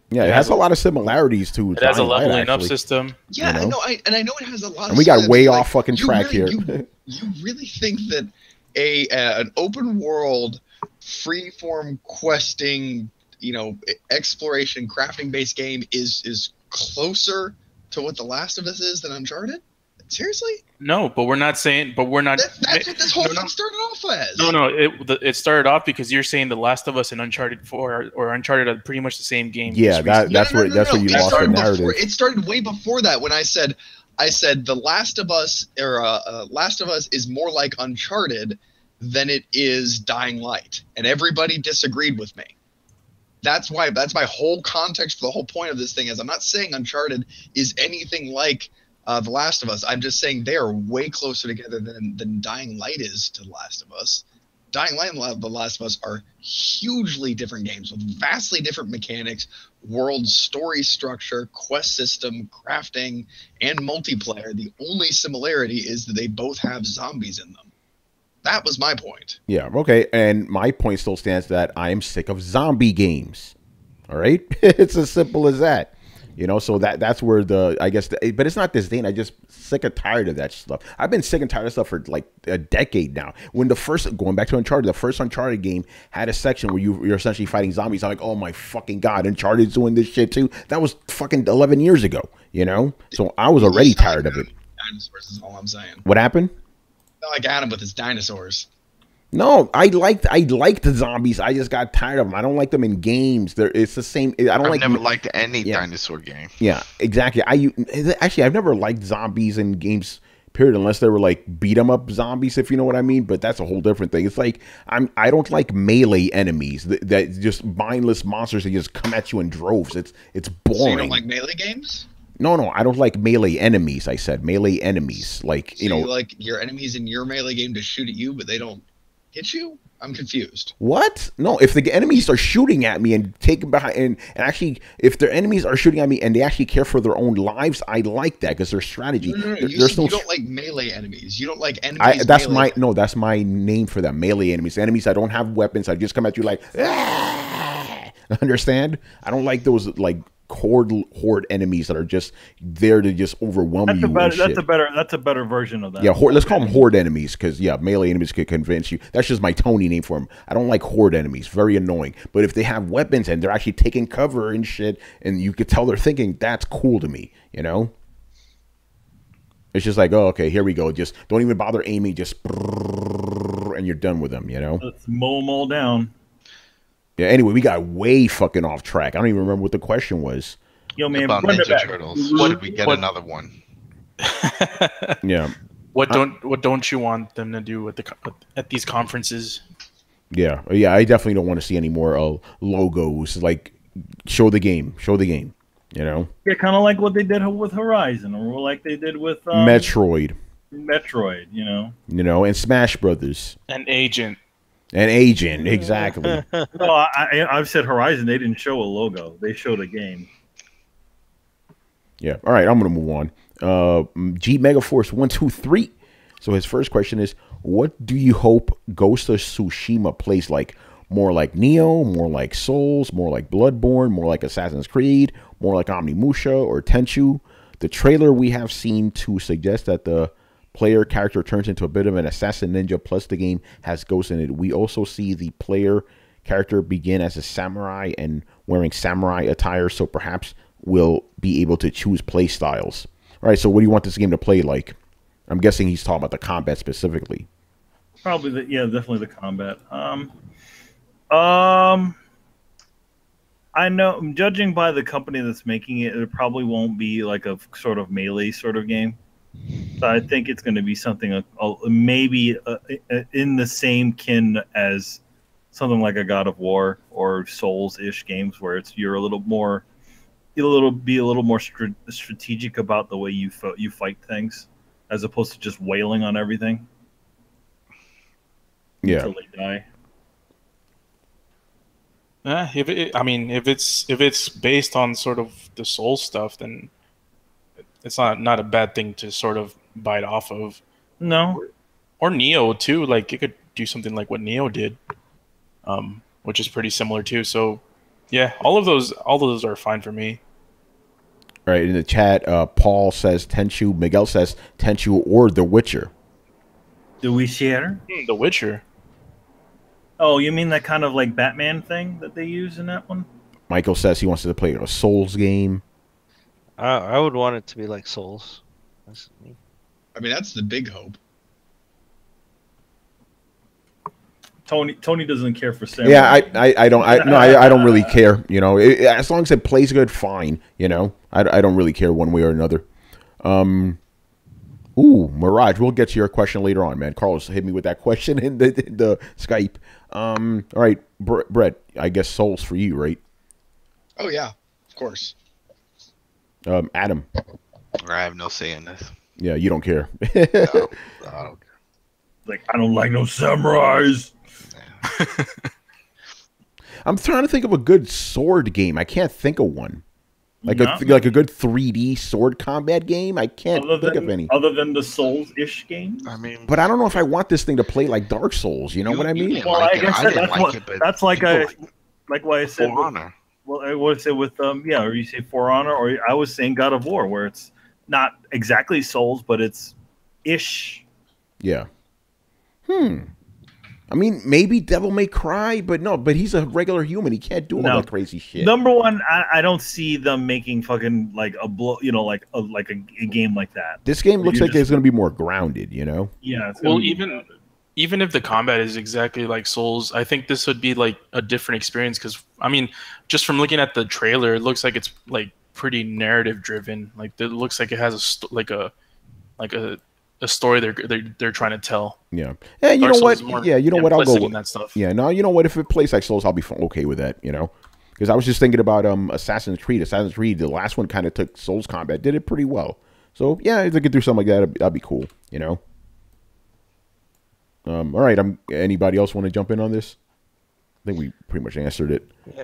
yeah, it has a lot of similarities to. It has a Dying Light, leveling up actually. system. Yeah, You know? I know it has a lot. And we got of way like, off fucking you track really, here. You really think that an open world, free-form questing, you know, exploration, crafting-based game is closer to what The Last of Us is than Uncharted? Seriously? No, but we're not saying. But we're not. That's what this whole thing started off as. No. It started off because you're saying The Last of Us and Uncharted 4 or Uncharted are pretty much the same game. Yeah, that's where you lost the narrative. It started way before that when I said The Last of Us or Last of Us is more like Uncharted than it is Dying Light, and everybody disagreed with me. That's my whole context for the whole point of this thing is I'm not saying Uncharted is anything like The Last of Us. I'm just saying they are way closer together than Dying Light is to The Last of Us. Dying Light and The Last of Us are hugely different games with vastly different mechanics, world story structure, quest system, crafting, and multiplayer. The only similarity is that they both have zombies in them. That was my point. Yeah, okay. And my point still stands that I am sick of zombie games. All right? It's as simple as that. You know, so that's where but it's not disdain. I just sick and tired of that stuff. I've been sick and tired of stuff for like a decade now. When going back to Uncharted, the first Uncharted game had a section where you're essentially fighting zombies. I'm like, oh my fucking God, Uncharted's doing this shit too. That was fucking 11 years ago, you know? So I was already tired of it. Dinosaurs is all I'm saying. What happened? I like Adam with his dinosaurs. No, I liked the zombies. I just got tired of them. I don't like them in games. It's the same. I've never liked any dinosaur game. Yeah, exactly. I've never liked zombies in games. Period. Unless they were like beat 'em up zombies, if you know what I mean. But that's a whole different thing. It's like I don't like melee enemies that just mindless monsters that just come at you in droves. It's boring. So you don't like melee games? No, I don't like melee enemies. I said melee enemies. Like so you like your enemies in your melee game to shoot at you, but they don't hit you? I'm confused. What? No, if the enemies are shooting at me and taking behind, and actually, if their enemies are shooting at me and they actually care for their own lives, I like that because their strategy. No. You don't like melee enemies. You don't like enemies. That's my name for them. Melee enemies. Enemies that don't have weapons. I just come at you like. Ah! Understand? I don't like those like horde enemies that are just there to just overwhelm you. That's a better version of that. Yeah, let's call them horde enemies because melee enemies could convince you. That's just my Tony name for them. I don't like horde enemies. Very annoying. But if they have weapons and they're actually taking cover and shit, and you could tell they're thinking, that's cool to me. You know. It's just like, oh, okay, here we go. Just don't even bother aiming. Just and you're done with them. You know. Let's mow them all down. Yeah, anyway, we got way fucking off track. I don't even remember what the question was. Yo, man, about Ninja Turtles. Should we get another one? Yeah. What don't you want them to do at these conferences? Yeah, I definitely don't want to see any more logos. Like, show the game. You know. Yeah, kind of like what they did with Horizon, or like they did with Metroid. You know. You know, and Smash Brothers. An agent, exactly. No, I've said Horizon. They didn't show a logo. They showed a game. Yeah. All right, I'm gonna move on. G Megaforce 123. So his first question is, what do you hope Ghost of Tsushima plays like? More like Neo, more like Souls, more like Bloodborne, more like Assassin's Creed, more like Onimusha or Tenchu? The trailer we have seen to suggest that the player character turns into a bit of an assassin ninja, plus the game has ghosts in it. We also see the player character begin as a samurai and wearing samurai attire, so perhaps we'll be able to choose play styles. All right, so what do you want this game to play like? I'm guessing he's talking about the combat specifically. Probably definitely the combat. I know, judging by the company that's making it, it probably won't be like a sort of melee sort of game. So I think it's going to be something maybe in the same kin as something like a God of War or Souls-ish games, where you're a little more strategic about the way you fight things. as opposed to just wailing on everything. Yeah. Until they die. Yeah, if it's based on sort of the soul stuff, then it's not a bad thing to sort of bite off of. No. Or Neo too. Like it could do something like what Neo did, which is pretty similar too. So yeah, all of those are fine for me. All right, in the chat, Paul says Tenchu. Miguel says Tenchu or The Witcher. Do we share? The Witcher. Oh, you mean that kind of like Batman thing that they use in that one? Michael says he wants to play a Souls game. I would want it to be like Souls. I mean, that's the big hope. Tony doesn't care for samurai. Yeah, I don't really care. You know, as long as it plays good, fine. You know, I don't really care one way or another. Ooh, Mirage, we'll get to your question later on, man. Carlos hit me with that question in the Skype. All right, Brett, I guess Souls for you, right? Oh yeah, of course. Adam. I have no say in this. Yeah, you don't care. No, I don't care. Like, I don't like no samurais. I'm trying to think of a good sword game. I can't think of one. Like a good 3D sword combat game. I can't think of any. Other than the Souls-ish games. I mean, but I don't know if I want this thing to play like Dark Souls. You know what I mean? Well, like I said, that's like what I said. For Honor. Well, I would say with or you say For Honor, or I was saying God of War, where it's not exactly Souls, but it's ish. Yeah. I mean, maybe Devil May Cry, but no. But he's a regular human. He can't do all that crazy shit. Number one, I don't see them making fucking like a game like that. This game looks like it's going to be more grounded. You know? Yeah. Well, even if the combat is exactly like Souls, I think this would be like a different experience. Because I mean, just from looking at the trailer, it looks like it's like pretty narrative driven. Like it looks like it has a story they're trying to tell. Yeah. Yeah. You know what? Yeah. You know what? I'll go with that stuff. Yeah. No. You know what? If it plays like Souls, I'll be okay with that. You know, because I was just thinking about Assassin's Creed. Assassin's Creed, the last one kind of took Souls combat, did it pretty well. So yeah, if they could do something like that, that'd be cool. You know. All right. Anybody else want to jump in on this? I think we pretty much answered it. Yeah.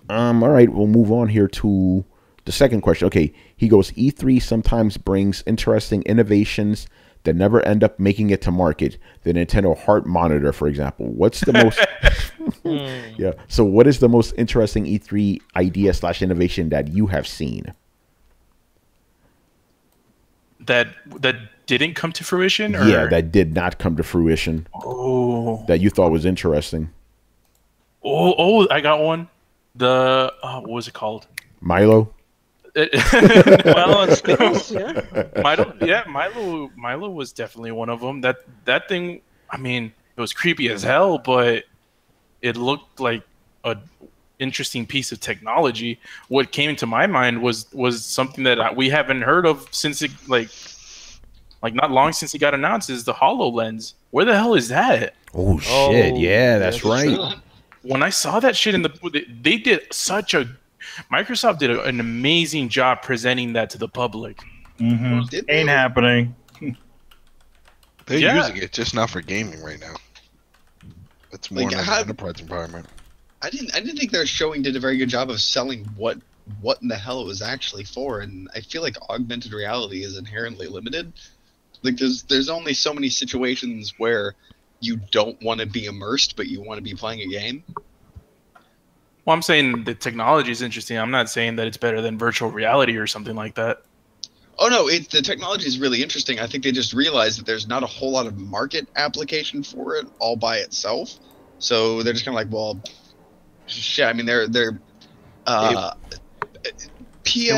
All right. We'll move on here to the second question. Okay. He goes, E3 sometimes brings interesting innovations that never end up making it to market. The Nintendo Heart Monitor, for example. What's the most... Yeah. So what is the most interesting E3 idea / innovation that you have seen? That didn't come to fruition? Or? Yeah, that did not come to fruition. Oh. That you thought was interesting. Oh, I got one. What was it called? Milo? Milo and Skittles, yeah. Milo was definitely one of them. That thing, I mean, it was creepy as hell, but it looked like a interesting piece of technology. What came to my mind was something that we haven't heard of since it like not long since it got announced, is the HoloLens. Where the hell is that? Oh shit! Yeah, that's right. When I saw that shit they did Microsoft did an amazing job presenting that to the public. Mm-hmm. Ain't happening. They're using it, just not for gaming right now. It's more in an enterprise environment. I didn't think their showing did a very good job of selling what in the hell it was actually for, and I feel like augmented reality is inherently limited. Like there's only so many situations where you don't want to be immersed, but you want to be playing a game. Well, I'm saying the technology is interesting. I'm not saying that it's better than virtual reality or something like that. Oh no, the technology is really interesting. I think they just realized that there's not a whole lot of market application for it all by itself. So they're just kind of like, well, shit. I mean, it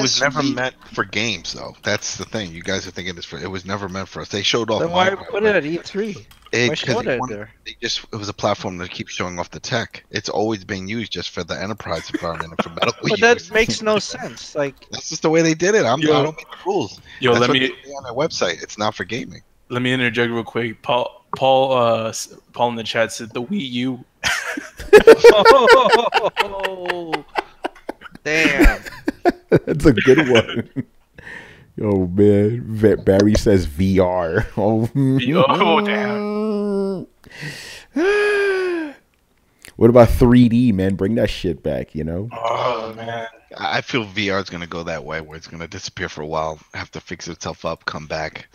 was never meant for games, though. That's the thing. You guys are thinking it was never meant for us. They showed off. Then why put it at E3? It was a platform that keeps showing off the tech. It's always being used just for the enterprise environment and for medical use. But that makes no sense. Like that's just the way they did it. I don't make the rules. Yo, that's let what me they say on their website. It's not for gaming. Let me interject real quick. Paul in the chat said the Wii U. Oh, damn. That's a good one. Oh man, Barry says VR. Oh, damn. What about 3D, man? Bring that shit back, you know? Oh man. I feel VR is gonna go that way, where it's gonna disappear for a while, have to fix itself up, come back.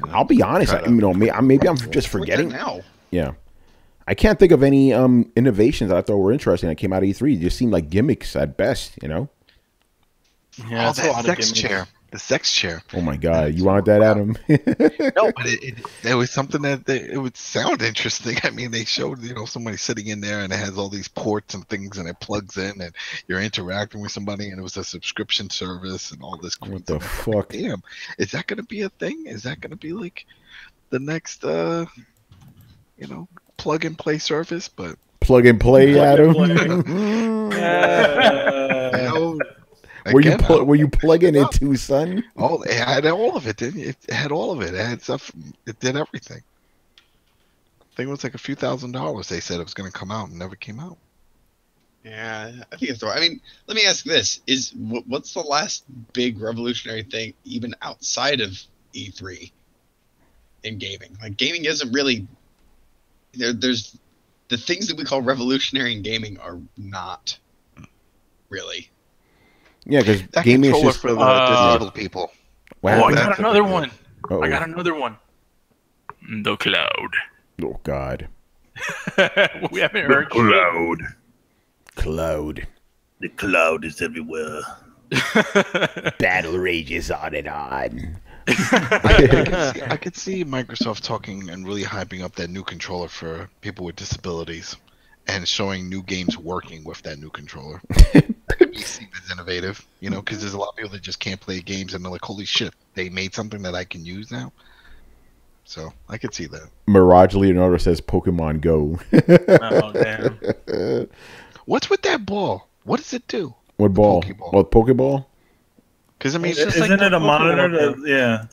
I'll be honest, maybe I'm just forgetting. Now. Yeah, I can't think of any innovations that I thought were interesting that came out of E3. It just seemed like gimmicks at best, you know? Yeah, it's a lot that of sex gimmicks. chair. The sex chair. Oh my god, you wanted that, Adam? No, but it was something that it would sound interesting. I mean, they showed somebody sitting in there and it has all these ports and things and it plugs in and you're interacting with somebody and it was a subscription service and all this. What the fuck? Damn, is that gonna be a thing? Is that gonna be like the next plug and play service? But Plug and play, Adam. Were you plugging into, son? Oh, it had all of it, didn't it? It had all of it. It had stuff. It did everything. I think it was like a few $1,000s. They said it was going to come out and never came out. Yeah, I think it's right. I mean, let me ask this: what's the last big revolutionary thing, even outside of E3, in gaming? Like, gaming isn't really. There's the things that we call revolutionary in gaming are not really. Yeah, because That gaming is controller just for the disabled people. Wow. I got another one. Uh-oh. I got another one. The cloud. Oh god. We haven't heard shit. Cloud. The cloud is everywhere. Battle rages on and on. I could see Microsoft talking and really hyping up that new controller for people with disabilities and showing new games working with that new controller. That could be seen as innovative, because there's a lot of people that just can't play games and they're like, holy shit, they made something that I can use now. So I could see that. Mirage Leonardo says Pokemon Go. Oh damn. What's with that ball? What does it do? What ball? Pokeball. What Pokeball? Because I mean, It's just Isn't like it the a monitor? Pokemon Yeah.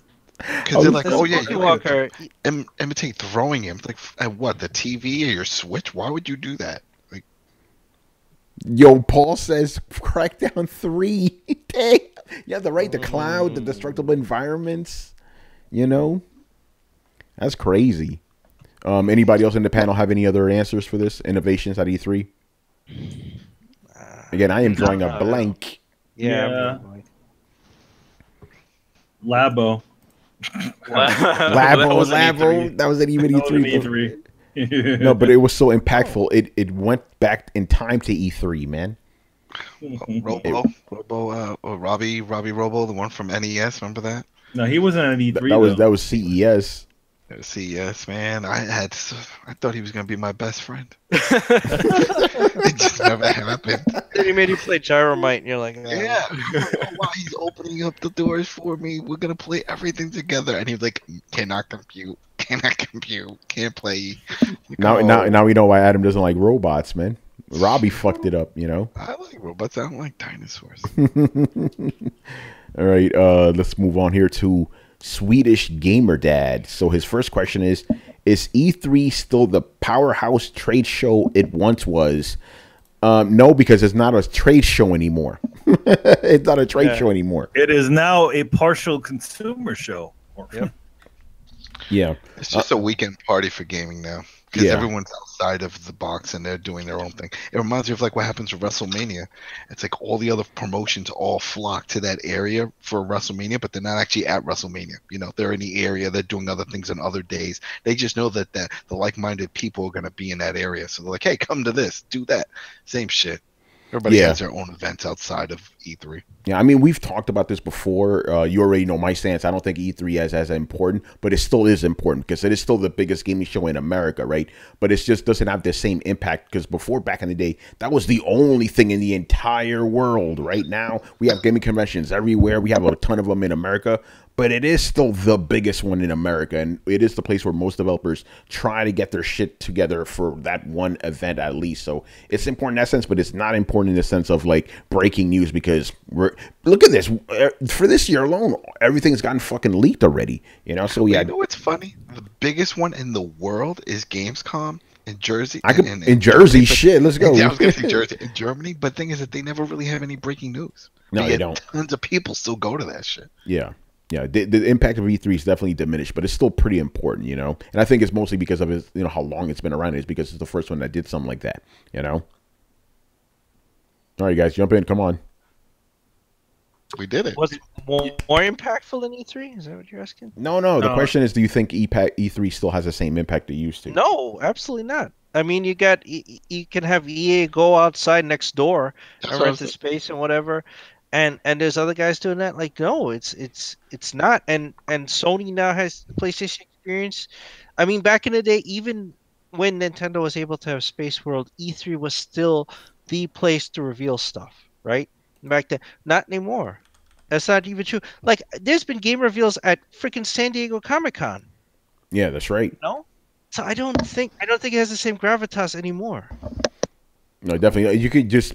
because they're like, This oh yeah, Poké you Walker, can imitate throwing him. Like, at what, the TV or your Switch? Why would you do that? Like, Yo, Paul says Crackdown 3. Damn. You have to write the cloud, the destructible environments. That's crazy. Anybody else in the panel have any other answers for this? Innovations at E3? Again, I am drawing a blank. Yeah. Labo. Labo. That was at even E3. No, but it was so impactful. It went back in time to E3, man. Robbie Robo, the one from NES. Remember that? No, he wasn't at E3. That was CES. CES, man. I thought he was gonna be my best friend. It just never happened. then he made you play Gyromite, and you're like, oh. Yeah. While he's opening up the doors for me, we're gonna play everything together. And he's like, cannot compute, can't play. Now we know why Adam doesn't like robots, man. Robbie fucked it up, I like robots. I don't like dinosaurs. All right, let's move on here to Swedish Gamer Dad. So his first question is E3 still the powerhouse trade show it once was? No, because it's not a trade show anymore. It's not a trade show anymore. It is now a partial consumer show. Yep. Yeah. It's just a weekend party for gaming now. Because everyone's outside of the box and they're doing their own thing. It reminds me of like what happens with WrestleMania. It's like all the other promotions all flock to that area for WrestleMania, but they're not actually at WrestleMania. They're in the area. They're doing other things on other days. They just know that the like-minded people are going to be in that area. So they're like, hey, come to this, do that. Same shit. Everybody has their own events outside of E3. Yeah, I mean, we've talked about this before. You already know my stance. I don't think E3 is as important, but it still is important because it is still the biggest gaming show in America, right? But it just doesn't have the same impact because before, back in the day, that was the only thing in the entire world. Right now, we have gaming conventions everywhere. We have a ton of them in America, but it is still the biggest one in America, and it is the place where most developers try to get their shit together for that one event at least. So it's important in that sense, but it's not important in the sense of like breaking news because look at this. For this year alone, everything's gotten fucking leaked already. So yeah. You know what's funny? The biggest one in the world is Gamescom in Jersey. In Jersey, shit, let's go. Yeah, I was going to say Jersey. In Germany, but the thing is that they never really have any breaking news. No, they don't. Tons of people still go to that shit. Yeah. Yeah, the impact of E3 is definitely diminished, but it's still pretty important, you know. And I think it's mostly because of its, you know, how long it's been around. It's because it's the first one that did something like that, you know. All right, guys, jump in. Come on. We did it. Was it more impactful than E3? Is that what you're asking? No. The question is, do you think E3 still has the same impact it used to? No, absolutely not. I mean, you can have EA go outside next door and rent the space and whatever, and there's other guys doing that. Like, no, it's not. And Sony now has PlayStation Experience. I mean, back in the day, even when Nintendo was able to have Space World, E3 was still the place to reveal stuff, right? Back then, not anymore. That's not even true. Like, there's been game reveals at freaking San Diego Comic-Con. Yeah, that's right. No. So I don't think it has the same gravitas anymore. No, definitely. You could just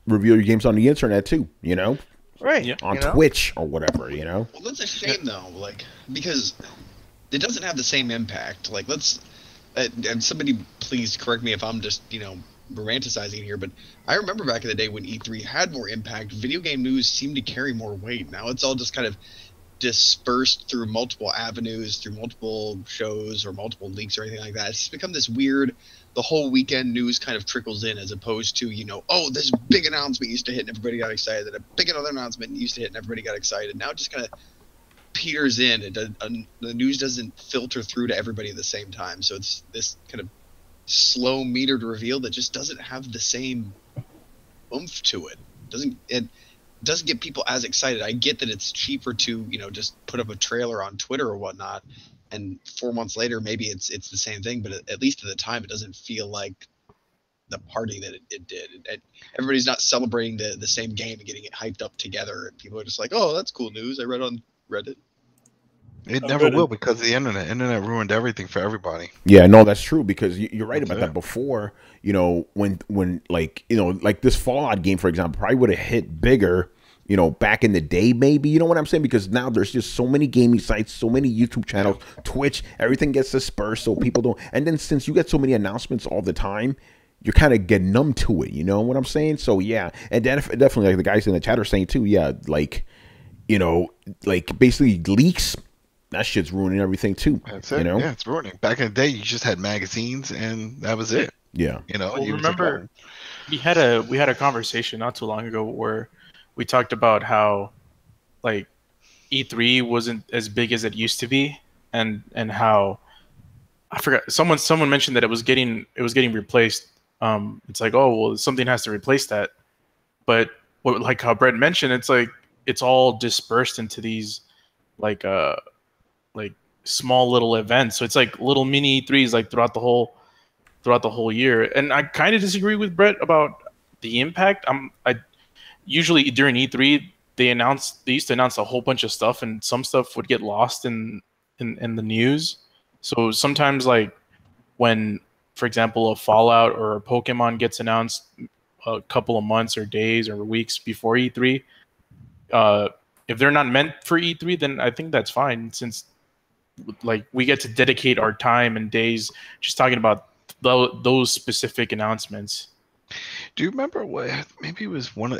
reveal your games on the internet too, you know? Right. Yeah. On Twitch or whatever, you know? Well, that's a shame though, like, because it doesn't have the same impact. Like, let's and somebody please correct me if I'm just, you know, romanticizing here, but I remember back in the day when E3 had more impact, video game news seemed to carry more weight. Now it's all just kind of dispersed through multiple avenues, through multiple shows or multiple leaks or anything like that. It's just become this weird, the whole weekend news kind of trickles in, as opposed to, you know, oh, this big announcement used to hit and everybody got excited, and a big another announcement used to hit and everybody got excited. Now it just kind of peters in. The news doesn't filter through to everybody at the same time, so it's this kind of slow metered reveal that just doesn't have the same oomph to it. It doesn't get people as excited. I get that it's cheaper to, you know, just put up a trailer on Twitter or whatnot, and 4 months later maybe it's the same thing, but at least at the time it doesn't feel like the party that it did. Everybody's not celebrating the same game and getting it hyped up together, and people are just like, oh, that's cool news, I read on Reddit. It never will, because the internet ruined everything for everybody. Yeah, no, that's true, because you're right about that. Before, you know, when like, you know, like this Fallout game, for example, probably would have hit bigger, you know, back in the day, maybe, you know what I'm saying? Because now there's just so many gaming sites, so many YouTube channels, Twitch, everything gets dispersed, so people don't. And then since you get so many announcements all the time, you kind of get numb to it, you know what I'm saying? So yeah, and definitely, like the guys in the chat are saying too, yeah, like, you know, like basically leaks. That shit's ruining everything too. That's it. You know? Yeah, it's ruining. Back in the day, you just had magazines, and that was it. Yeah. You know. Well, remember, we had a conversation not too long ago where we talked about how, like, E3 wasn't as big as it used to be, and how, I forgot, someone mentioned that it was getting replaced. It's like, oh well, something has to replace that, but like how Brett mentioned, it's like it's all dispersed into these like small little events. So it's like little mini E3s like throughout the whole year. And I kind of disagree with Brett about the impact. I usually during E3 they used to announce a whole bunch of stuff, and some stuff would get lost in the news. So sometimes, like when, for example, a Fallout or a Pokemon gets announced a couple of months or days or weeks before E3, if they're not meant for E3, then I think that's fine, since like we get to dedicate our time and days just talking about those specific announcements. Do you remember what? Maybe it was one of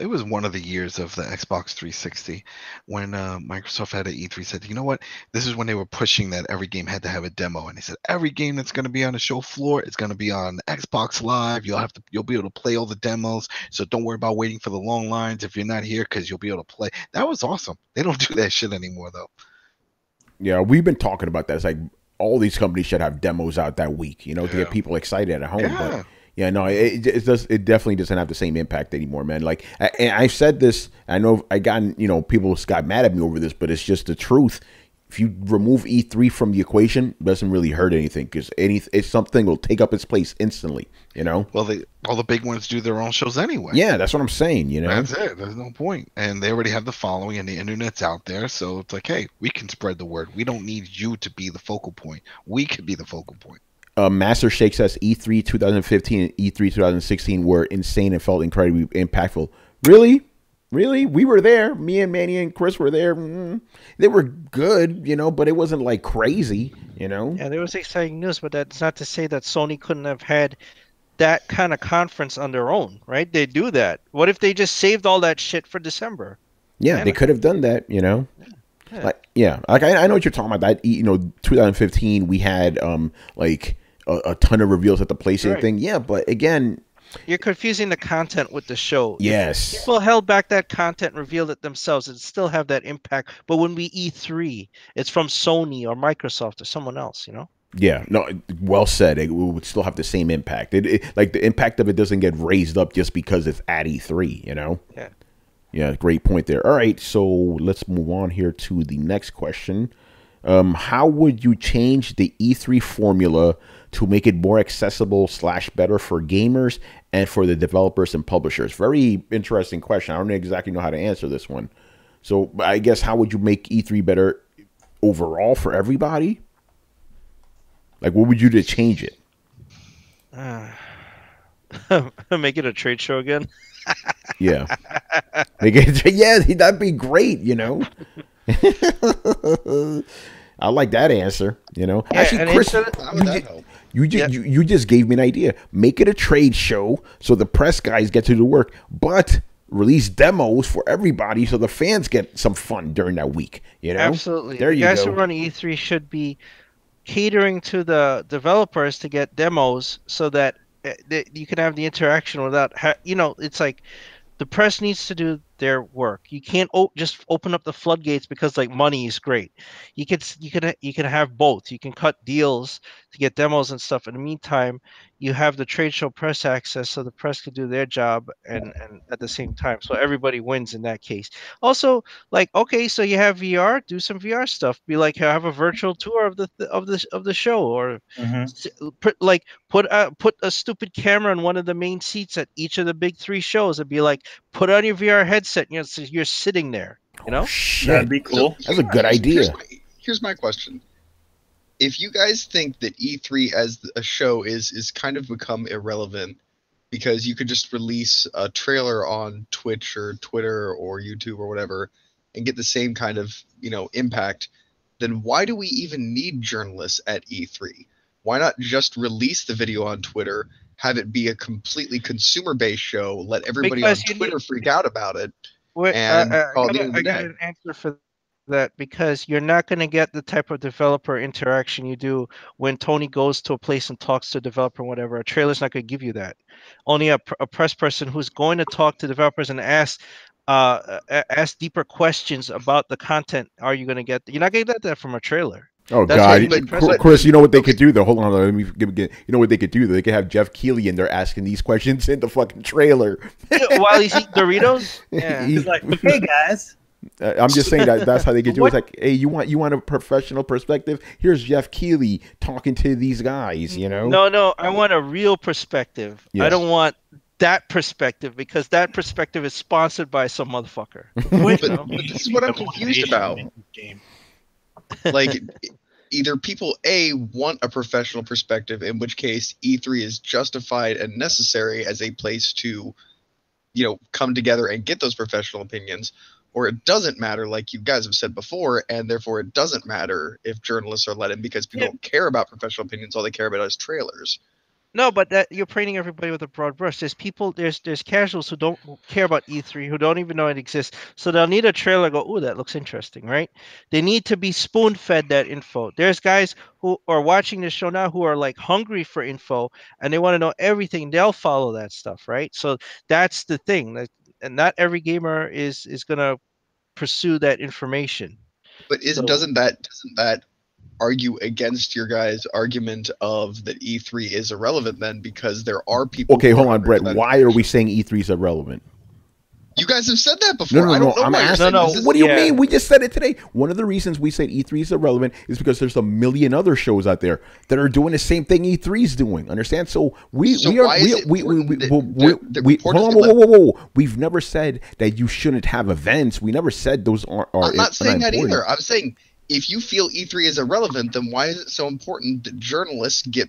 the years of the Xbox 360 when Microsoft had an E3 said, you know what? This is when they were pushing that every game had to have a demo, and they said every game that's going to be on the show floor is going to be on Xbox Live. You'll be able to play all the demos, so don't worry about waiting for the long lines if you're not here, because you'll be able to play. That was awesome. They don't do that shit anymore though. Yeah, we've been talking about that. It's like all these companies should have demos out that week, you know, to get people excited at home. Yeah. But yeah, no, it definitely doesn't have the same impact anymore, man. Like, and I've said this, I know I gotten, you know, people got mad at me over this, but it's just the truth. If you remove E3 from the equation, it doesn't really hurt anything, because it's something will take up its place instantly, you know? Well, all the big ones do their own shows anyway. Yeah, that's what I'm saying, you know? That's it. There's no point. And they already have the following, and the internet's out there, so it's like, hey, we can spread the word. We don't need you to be the focal point. We could be the focal point. Master Shake says E3 2015 and E3 2016 were insane and felt incredibly impactful. Really? We were there. Me and Manny and Chris were there. They were good, you know, but it wasn't like crazy, you know? Yeah, there was exciting news, but that's not to say that Sony couldn't have had that kind of conference on their own, right? They do that. What if they just saved all that shit for December? Yeah, they could have done that, you know? Like I know what you're talking about. That 2015 we had like a ton of reveals at the PlayStation thing. Yeah, but again, you're confusing the content with the show. Yes, if people held back that content and revealed it themselves, it'd still have that impact. But when we E3, it's from Sony or Microsoft or someone else. Yeah, no, well said. It would still have the same impact. Like the impact of it doesn't get raised up just because it's at E3. Yeah. Yeah, great point there. All right, so let's move on here to the next question. How would you change the E3 formula to make it more accessible / better for gamers and for the developers and publishers? Very interesting question. I don't exactly know how to answer this one. So I guess how would you make E3 better overall for everybody? Like, what would you do to change it? Make it a trade show again. Yeah. Yeah, that'd be great, I like that answer, Actually, Chris, you just gave me an idea. Make it a trade show so the press guys get to do work, but release demos for everybody so the fans get some fun during that week, Absolutely. There you guys go. who run E3 should be catering to the developers to get demos so that you can have the interaction without it's like the press needs to do their work. You can't just open up the floodgates because like money is great. You can have both. You can cut deals to get demos and stuff. In the meantime, you have the trade show press access so the press can do their job and at the same time. So everybody wins in that case. Also, like, okay, so you have VR, do some VR stuff. Be like, have a virtual tour of the show, or put a stupid camera in one of the main seats at each of the big 3 shows and be like, put on your VR headset, so you're sitting there, Shit. That'd be cool. That's a good idea. Here's my question. If you guys think that E3 as a show is kind of become irrelevant because you could just release a trailer on Twitch or Twitter or YouTube or whatever and get the same kind of, impact, then why do we even need journalists at E3? Why not just release the video on Twitter, have it be a completely consumer-based show, let everybody on Twitter freak out about it, and call it the end of the day? I got an answer for that, because you're not going to get the type of developer interaction you do when Tony goes to a place and talks to a developer or whatever. A trailer's not going to give you that. Only a press person who's going to talk to developers and ask deeper questions about the content are you going to get. You're not going to get that from a trailer. Oh, God. Chris, you know what they could do, though? Hold on. Let me get, you know what they could do? They could have Jeff Keighley in there asking these questions in the fucking trailer. While he's eating Doritos? Yeah. He's like, hey, guys. I'm just saying that's how they could do it. It's like, hey, you want a professional perspective? Here's Jeff Keighley talking to these guys, No, I want a real perspective. Yes. I don't want that perspective, because that perspective is sponsored by some motherfucker. But this is what I'm confused about. Like, either people want a professional perspective, in which case E3 is justified and necessary as a place to, come together and get those professional opinions, or it doesn't matter, like you guys have said before, and therefore it doesn't matter if journalists are let in because people don't care about professional opinions. All they care about is trailers. No, but you're painting everybody with a broad brush. There's people, there's casuals who don't care about E3, who don't even know it exists. So they'll need a trailer, go, oh, that looks interesting, right? They need to be spoon-fed that info. There's guys who are watching this show now who are like hungry for info and they want to know everything. They'll follow that stuff, right? So that's the thing. And not every gamer is going to pursue that information. But doesn't that argue against your guys' argument of that E3 is irrelevant then, because there are people... Okay, hold on, Brett. Why are we saying E3 is irrelevant? You guys have said that before. No, I don't know I'm why asking. What do you mean? We just said it today. One of the reasons we said E3 is irrelevant is because there's a million other shows out there that are doing the same thing E3 is doing. Understand? So we've never said that you shouldn't have events. We never said those are I'm not saying that important. either. I'm saying if you feel E3 is irrelevant, then why is it so important that journalists get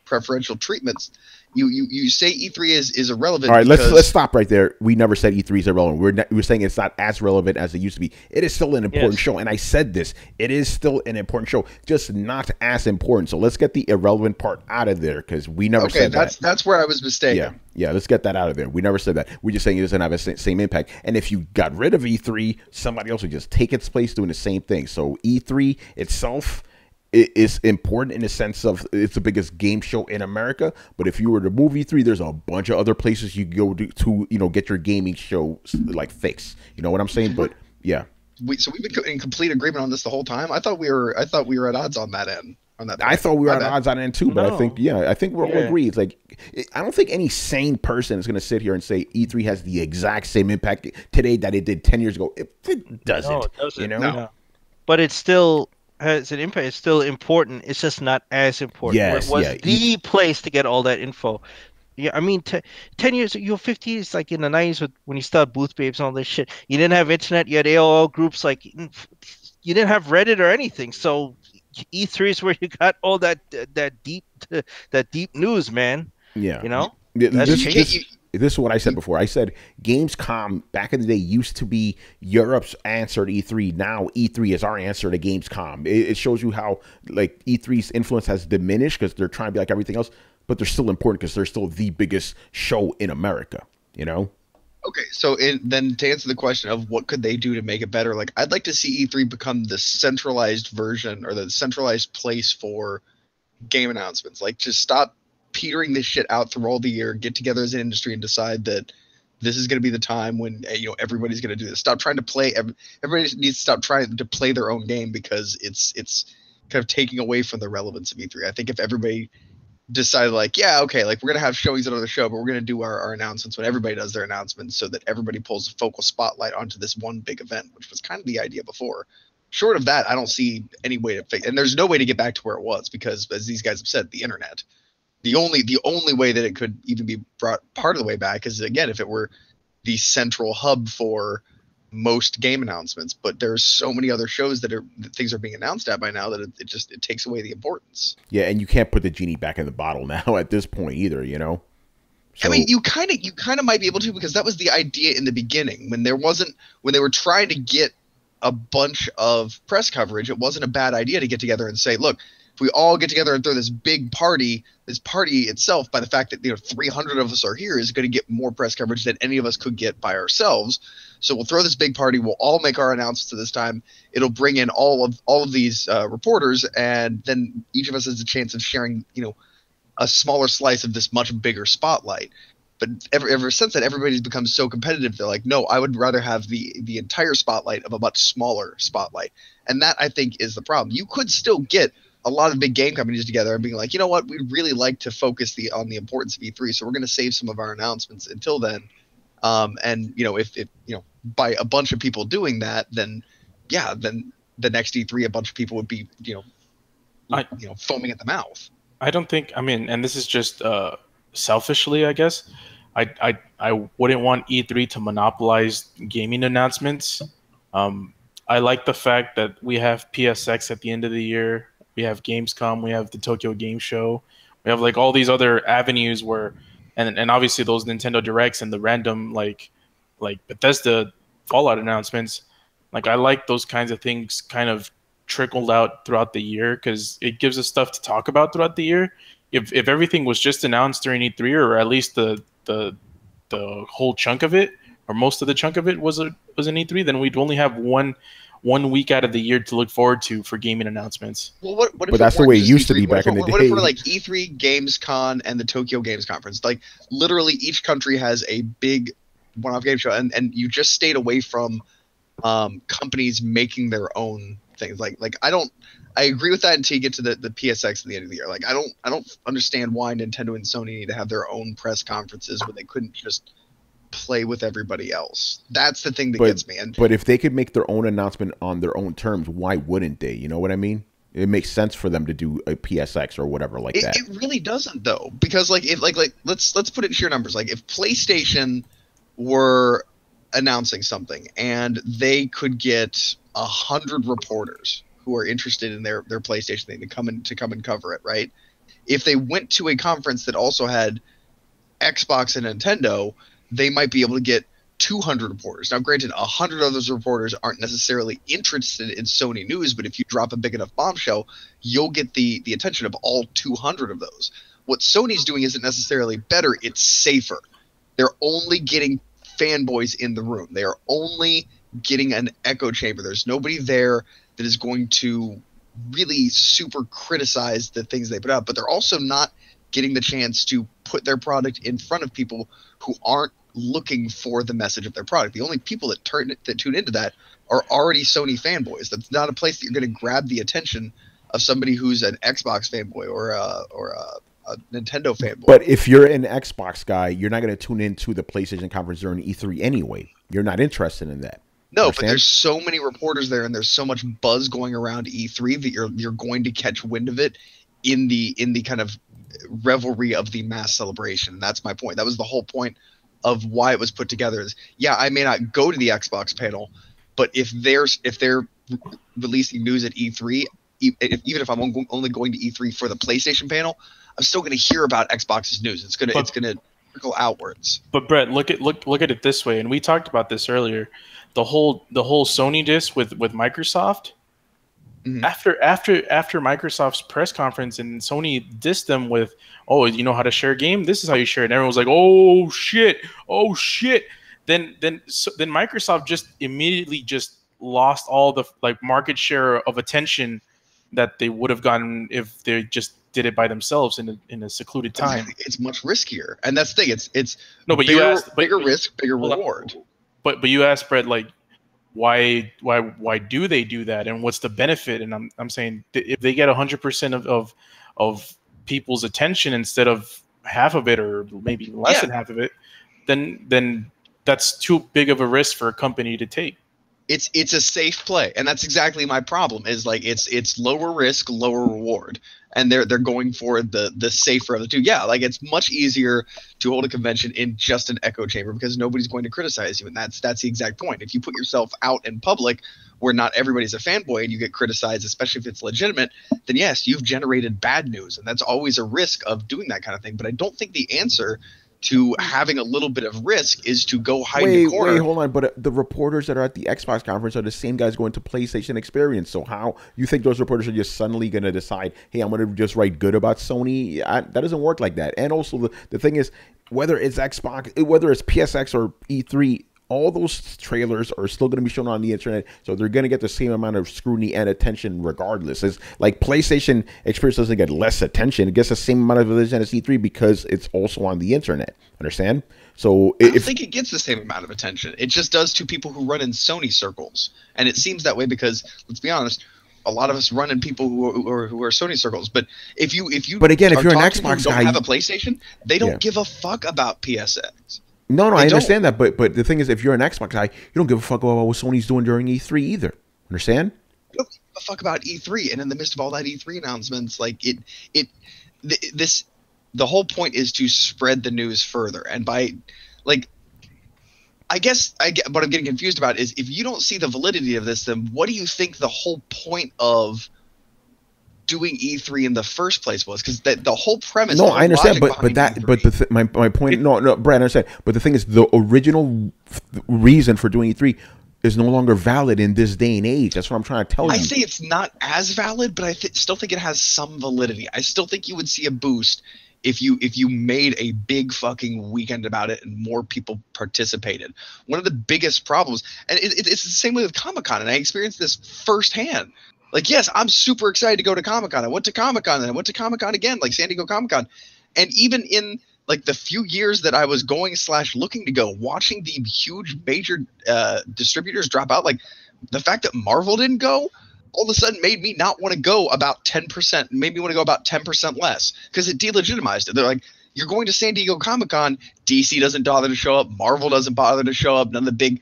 preferential treatments? You say E3 is irrelevant. All right, because... let's stop right there. We never said E3 is irrelevant. We're saying it's not as relevant as it used to be. It is still an important show, and I said this. It is still an important show, just not as important. So let's get the irrelevant part out of there because we never said that. That's where I was mistaken. Yeah. Let's get that out of there. We never said that. We're just saying it doesn't have the same impact. And if you got rid of E3, somebody else would just take its place doing the same thing. So E3 itself is important in the sense of it's the biggest game show in America. But if you were to move E3, there's a bunch of other places you go to get your gaming show like fix. You know what I'm saying? But yeah. So we've been in complete agreement on this the whole time. I thought we were at odds on that end. I thought we were at odds on it too, but I think we're all agreed. It's like I don't think any sane person is going to sit here and say E3 has the exact same impact today that it did 10 years ago. It doesn't. No, it doesn't. You know? No. But it still has an impact. It's still important. It's just not as important. Yes, it was the place to get all that info. Yeah, I mean, 10 years, 50 is like in the 90s when you started booth babes and all this shit. You didn't have internet. You had AOL groups. Like, you didn't have Reddit or anything. So E3 is where you got all that deep news, man. Yeah. You know? This is what I said before. I said Gamescom back in the day used to be Europe's answer to E3. Now E3 is our answer to Gamescom. It shows you how like E3's influence has diminished because they're trying to be like everything else, but they're still important because they're still the biggest show in America. You know? Okay, so then to answer the question of what could they do to make it better, like I'd like to see E3 become the centralized version or the centralized place for game announcements. Like just stop petering this shit out through all the year, get together as an industry and decide that this is going to be the time when everybody's going to do this. Stop trying to play. Everybody needs to stop trying to play their own game because it's kind of taking away from the relevance of E3. I think if everybody decided like, yeah, okay, like we're going to have showings at another show, but we're going to do our announcements when everybody does their announcements so that everybody pulls a focal spotlight onto this one big event, which was kind of the idea before. Short of that, I don't see any way to fix, and there's no way to get back to where it was because, as these guys have said, the internet. The only way that it could even be brought part of the way back is, again, if it were the central hub for most game announcements. But there's so many other shows that things are being announced at by now that it takes away the importance. Yeah, and you can't put the genie back in the bottle now at this point either, you know? So, I mean, you kind of might be able to because that was the idea in the beginning when they were trying to get a bunch of press coverage. It wasn't a bad idea to get together and say, look, if we all get together and throw this big party, this party itself, by the fact that 300 of us are here, is going to get more press coverage than any of us could get by ourselves. So we'll throw this big party. We'll all make our announcements at this time. It'll bring in all of these reporters, and then each of us has a chance of sharing, a smaller slice of this much bigger spotlight. But ever since then, everybody's become so competitive. They're like, no, I would rather have the entire spotlight of a much smaller spotlight. And that, I think, is the problem. You could still get a lot of big game companies together and being like, you know what, we'd really like to focus on the importance of E3, so we're going to save some of our announcements until then. And if by a bunch of people doing that, then the next E3, a bunch of people would be foaming at the mouth. I don't think. I mean, and this is just selfishly, I guess. I wouldn't want E3 to monopolize gaming announcements. I like the fact that we have PSX at the end of the year. We have Gamescom, we have the Tokyo Game Show, we have like all these other avenues where, and obviously those Nintendo Directs and the random like Bethesda Fallout announcements. Like I like those kinds of things kind of trickled out throughout the year because it gives us stuff to talk about throughout the year. If everything was just announced during E3, or at least the whole chunk of it, or most of the chunk of it was an E3, then we'd only have one week out of the year to look forward to for gaming announcements. Well, what if but that's the way it used to be back in the day. What if we're like E3, Gamescom, and the Tokyo Games Conference? Like literally each country has a big one-off game show, and you just stayed away from companies making their own things. Like I agree with that until you get to the PSX at the end of the year. Like I don't understand why Nintendo and Sony need to have their own press conferences when they couldn't just play with everybody else. That's the thing that gets me. But if they could make their own announcement on their own terms, why wouldn't they? You know what I mean? It makes sense for them to do a PSX or whatever like that. It really doesn't though, because let's put it in sheer numbers. Like if PlayStation were announcing something and they could get 100 reporters who are interested in their PlayStation thing to come and cover it, right? If they went to a conference that also had Xbox and Nintendo, they might be able to get 200 reporters. Now, granted, 100 of those reporters aren't necessarily interested in Sony news, but if you drop a big enough bombshell, you'll get the attention of all 200 of those. What Sony's doing isn't necessarily better, it's safer. They're only getting fanboys in the room. They are only getting an echo chamber. There's nobody there that is going to really super criticize the things they put out, but they're also not getting the chance to put their product in front of people who aren't looking for the message of their product. The only people that tune into that are already Sony fanboys. That's not a place that you're going to grab the attention of somebody who's an Xbox fanboy or a Nintendo fanboy. But if you're an Xbox guy, you're not going to tune into the PlayStation conference during E3 anyway. You're not interested in that. No, Understand? But there's so many reporters there, and there's so much buzz going around E3 that you're going to catch wind of it in the kind of revelry of the mass celebration. And that's my point. That was the whole point of why it was put together. Is I may not go to the Xbox panel, but if they're releasing news at E3, even if I'm only going to E3 for the PlayStation panel, I'm still going to hear about Xbox's news. It's gonna trickle outwards. But Brett, look at it this way, and we talked about this earlier. The whole Sony diss with Microsoft. Mm-hmm. After Microsoft's press conference and Sony dissed them with, oh, you know how to share a game? This is how you share it. And everyone was like, oh shit. Then Microsoft just immediately just lost all the market share of attention that they would have gotten if they just did it by themselves in a secluded time. It's much riskier, and that's the thing. It's no, but bigger risk, bigger reward. But you asked Brett, why do they do that, and what's the benefit? And I'm saying if they get 100% of people's attention instead of half of it, or maybe less than half of it, then that's too big of a risk for a company to take. It's a safe play, and that's exactly my problem. Is it's lower risk, lower reward, and they're going for the safer of the two. Yeah, it's much easier to hold a convention in just an echo chamber because nobody's going to criticize you, and that's the exact point. If you put yourself out in public where not everybody's a fanboy and you get criticized, especially if it's legitimate, then yes, you've generated bad news, and that's always a risk of doing that kind of thing. But I don't think the answer to having a little bit of risk is to go hide in the corner. Wait, hold on. But the reporters that are at the Xbox conference are the same guys going to PlayStation Experience. So how you think those reporters are just suddenly going to decide, hey, I'm going to just write good about Sony? That doesn't work like that. And also the thing is, whether it's Xbox, whether it's PSX or E3, all those trailers are still going to be shown on the internet, so they're going to get the same amount of scrutiny and attention regardless. It's like PlayStation Experience doesn't get less attention; it gets the same amount of attention as E3 because it's also on the internet. Understand? So I don't think it gets the same amount of attention. It just does to people who run in Sony circles, and it seems that way because let's be honest, a lot of us run in people who are Sony circles. But if you but again, if you're an Xbox guy, don't have a PlayStation, they don't give a fuck about PSX. No, I understand that, but the thing is, if you're an Xbox guy, you don't give a fuck about what Sony's doing during E3 either. Understand? You don't give a fuck about E3, and in the midst of all that E3 announcements, the whole point is to spread the news further, and by I guess what I'm getting confused about is if you don't see the validity of this, then what do you think the whole point of doing E3 in the first place was? Because the whole premise. No, I understand, my point. No, Brad, I understand. But the thing is, the original reason for doing E3 is no longer valid in this day and age. That's what I'm trying to tell you. I say it's not as valid, but I still think it has some validity. I still think you would see a boost if you made a big fucking weekend about it and more people participated. One of the biggest problems, and it's the same way with Comic-Con, and I experienced this firsthand. Yes, I'm super excited to go to Comic-Con. I went to Comic-Con, and I went to Comic-Con again, San Diego Comic-Con. And even in, the few years that I was going / looking to go, watching the huge major distributors drop out, the fact that Marvel didn't go, all of a sudden made me not want to go about 10%, made me want to go about 10% less, because it delegitimized it. They're like, you're going to San Diego Comic-Con, DC doesn't bother to show up, Marvel doesn't bother to show up, none of the big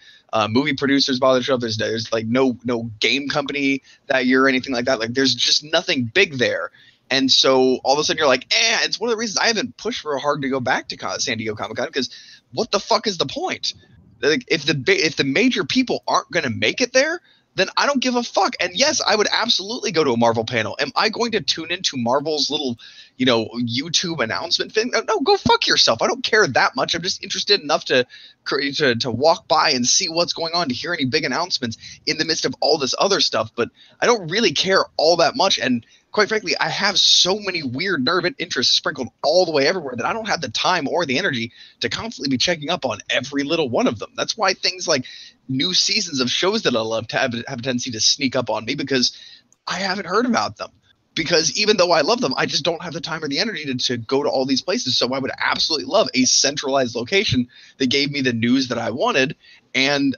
movie producers bother to show up. There's no game company that year or anything like that. There's just nothing big there. And so all of a sudden you're like, it's one of the reasons I haven't pushed real hard to go back to San Diego Comic-Con, because what the fuck is the point? If the major people aren't going to make it there, then I don't give a fuck. And yes, I would absolutely go to a Marvel panel. Am I going to tune into Marvel's little, YouTube announcement thing? No, go fuck yourself. I don't care that much. I'm just interested enough to walk by and see what's going on, to hear any big announcements in the midst of all this other stuff. But I don't really care all that much. And quite frankly, I have so many weird nerve interests sprinkled all the way everywhere that I don't have the time or the energy to constantly be checking up on every little one of them. That's why things like new seasons of shows that I love to have a tendency to sneak up on me, because I haven't heard about them. Because even though I love them, I just don't have the time or the energy to go to all these places. So I would absolutely love a centralized location that gave me the news that I wanted and,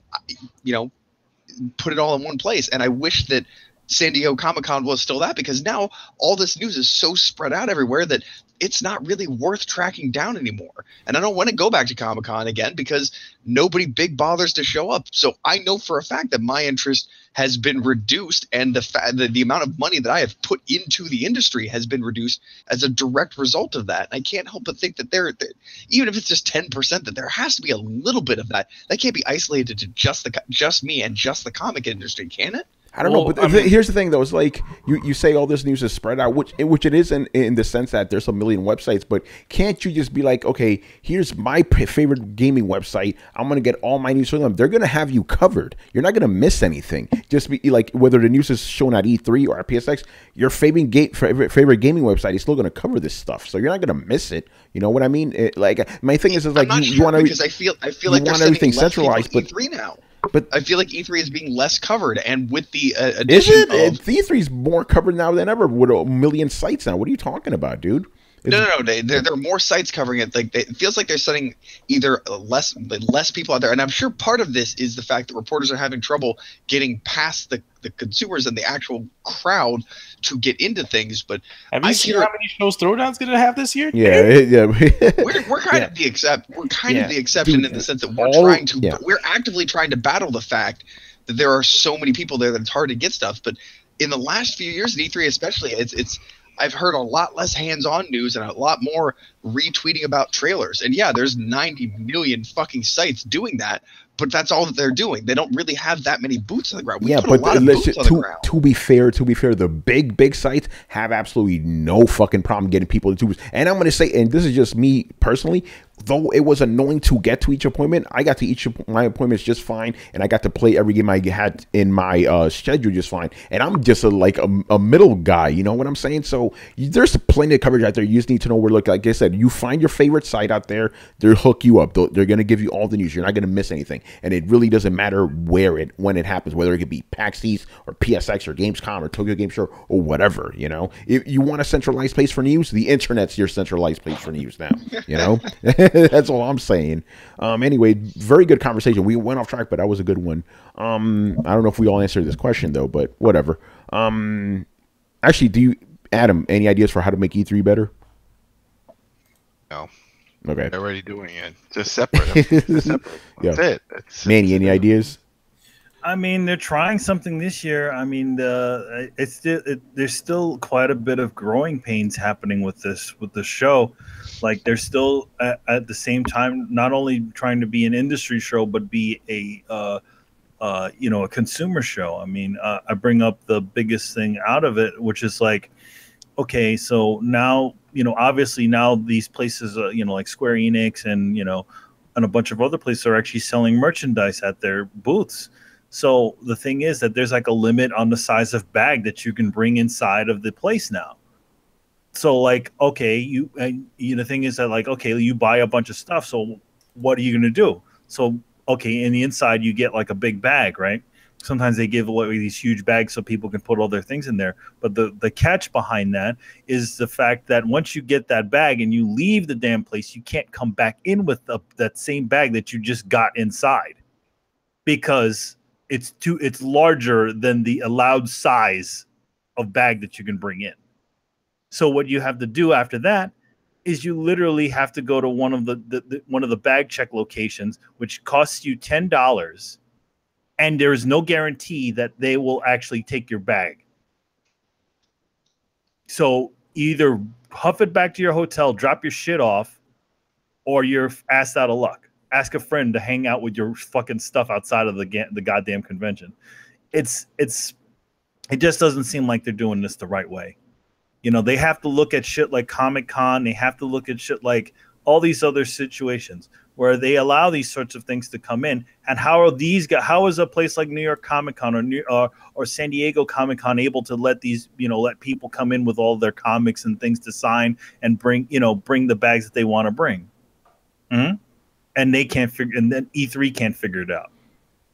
put it all in one place. And I wish that San Diego Comic-Con was still that, because now all this news is so spread out everywhere that it's not really worth tracking down anymore. And I don't want to go back to Comic-Con again because nobody big bothers to show up. So I know for a fact that my interest has been reduced, and the amount of money that I have put into the industry has been reduced as a direct result of that. I can't help but think that even if it's just 10%, that there has to be a little bit of that. That can't be isolated to just me and just the comic industry, can it? I don't know, but here's the thing, though. It's like you say all this news is spread out, which it is in the sense that there's a million websites, but can't you just be like, okay, here's my favorite gaming website. I'm going to get all my news from them. They're going to have you covered. You're not going to miss anything. Just be like, whether the news is shown at E3 or at PSX, your favorite gaming website is still going to cover this stuff. So you're not going to miss it. You know what I mean? My thing is like, you want to, because I feel like they're everything centralized, but E3 now. But I feel like E3 is being less covered, and with the addition of E3 is more covered now than ever with a million sites now. What are you talking about, dude? No. There are more sites covering it. Like it feels like they're sending either less people out there, and I'm sure part of this is the fact that reporters are having trouble getting past the consumers and the actual crowd to get into things. But have you seen how many shows Throwdown's going to have this year? Yeah. We're kind of the exception, dude, in the sense that we're actively trying to battle the fact that there are so many people there that it's hard to get stuff. But in the last few years, in E3 especially, I've heard a lot less hands-on news and a lot more retweeting about trailers. And yeah, there's 90 million fucking sites doing that, but that's all that they're doing. They don't really have that many boots on the ground. To be fair, the big sites have absolutely no fucking problem getting people into. And I'm going to say, and this is just me personally, though it was annoying to get to each appointment, I got to each my appointments just fine, and I got to play every game I had in my schedule just fine. And I'm just a middle guy, you know what I'm saying? So there's plenty of coverage out there. You just need to know where to look. Like I said, you find your favorite site out there, they'll hook you up. They're going to give you all the news. You're not going to miss anything. And it really doesn't matter when it happens, whether it could be PAX East or PSX or Gamescom or Tokyo Game Show or whatever, you know. If you want a centralized place for news, the internet's your centralized place for news now, you know. That's all I'm saying. Anyway, very good conversation. We went off track, but that was a good one. I don't know if we all answered this question though, but whatever. Actually, Adam, any ideas for how to make E3 better? No. Okay. They're already doing it. Just separate. That's it. Manny, any ideas? I mean, they're trying something this year. I mean, there's still quite a bit of growing pains happening with the show. Like they're still at the same time not only trying to be an industry show, but be a consumer show. I mean, I bring up the biggest thing out of it, which is like, okay, so now obviously now these places, like Square Enix and and a bunch of other places are actually selling merchandise at their booths. So the thing is that there's like a limit on the size of bag that you can bring inside of the place now. So like, okay, the thing is that like, okay, you buy a bunch of stuff. So what are you going to do? So, okay, in the inside, you get like a big bag, right? Sometimes they give away these huge bags so people can put all their things in there. But the catch behind that is the fact that once you get that bag and you leave the damn place, you can't come back in with that same bag that you just got inside, because it's larger than the allowed size of bag that you can bring in. So what you have to do after that is you literally have to go to one of the bag check locations, which costs you $10, and there is no guarantee that they will actually take your bag. So either huff it back to your hotel, drop your shit off, or you're asked out of luck. Ask a friend to hang out with your fucking stuff outside of the goddamn convention. it just doesn't seem like they're doing this the right way. You know, they have to look at shit like Comic-Con. They have to look at shit like all these other situations where they allow these sorts of things to come in. And how are these guys, how is a place like New York Comic-Con or San Diego Comic-Con able to let these, let people come in with all their comics and things to sign and bring the bags that they want to bring? Mm-hmm. And they can't figure, and then E3 can't figure it out.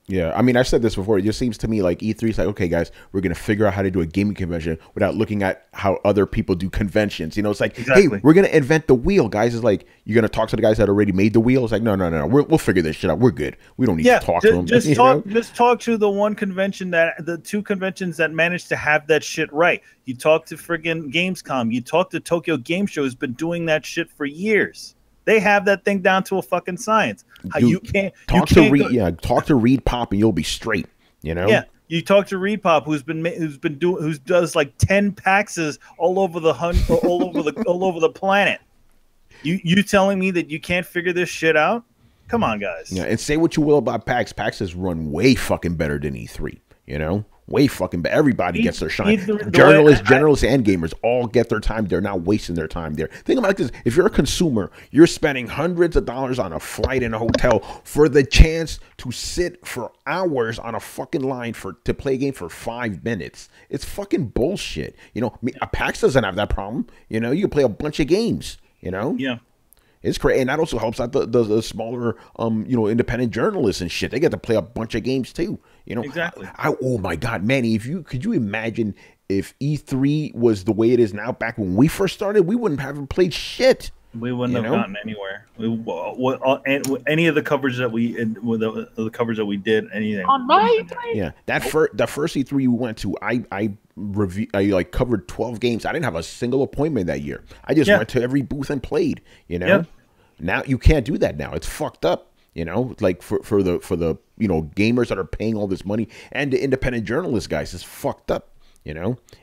Yeah, I mean, I've said this before. It just seems to me like E3 is like, okay, guys, we're going to figure out how to do a gaming convention without looking at how other people do conventions. It's like, hey, we're going to invent the wheel, guys. It's like, you're going to talk to the guys that already made the wheel. It's like, no. We'll figure this shit out. We're good. We don't need to talk to them. Just talk to the one convention the two conventions that managed to have that shit right. You talk to friggin' Gamescom. You talk to Tokyo Game Show, who's been doing that shit for years. They have that thing down to a fucking science. You can't talk to Reed. Yeah, talk to Reed Pop, and you'll be straight. Yeah, you talk to Reed Pop, who does like 10 PAXs all over the planet. You telling me that you can't figure this shit out? Come on, guys. Yeah, and say what you will about PAX. PAX has run way fucking better than E3. Way fucking better. Everybody gets their shine. Journalists, and gamers all get their time. They're not wasting their time there. Think about it like this. If you're a consumer, you're spending hundreds of dollars on a flight and a hotel for the chance to sit for hours on a fucking line to play a game for 5 minutes. It's fucking bullshit. A PAX doesn't have that problem. You can play a bunch of games, Yeah. It's great, and that also helps out the smaller, independent journalists and shit. They get to play a bunch of games too. Exactly. Oh my God, Manny! Could you imagine if E3 was the way it is now? Back when we first started, we wouldn't have played shit. We wouldn't have gotten anywhere. Any of the coverage that we did, anything on my E3. Yeah, the first E3 we went to, I covered 12 games. I didn't have a single appointment that year. I just went to every booth and played. Now you can't do that now. It's fucked up. Like for the gamers that are paying all this money and the independent journalist guys, it's fucked up.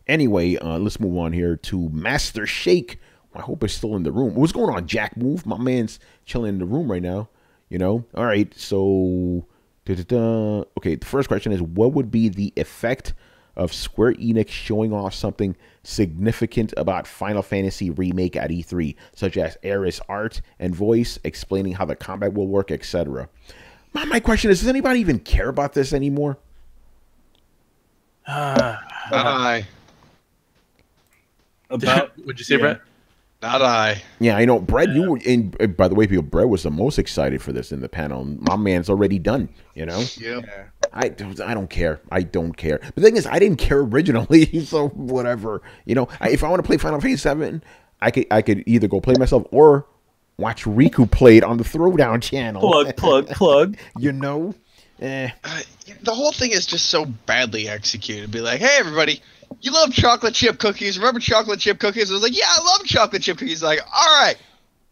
Anyway, let's move on here to Master Shake. I hope he's still in the room. What's going on, Jack? Move. My man's chilling in the room right now. All right. So, okay. The first question is, what would be the effect of Square Enix showing off something significant about Final Fantasy Remake at E3, such as Aeris art and voice, explaining how the combat will work, etc.? My question is, does anybody even care about this anymore? I. What'd you say, Brett? Not I. Yeah, I know. Brett, you were in. By the way, people, Brett was the most excited for this in the panel. My man's already done. Yeah. I don't care. I don't care. But the thing is, I didn't care originally, so whatever. If I want to play Final Fantasy VII, I could either go play myself or watch Riku play it on the Throwdown channel. Plug. The whole thing is just so badly executed. Be like, hey, everybody, you love chocolate chip cookies. Remember chocolate chip cookies? I was like, yeah, I love chocolate chip cookies. Like, all right,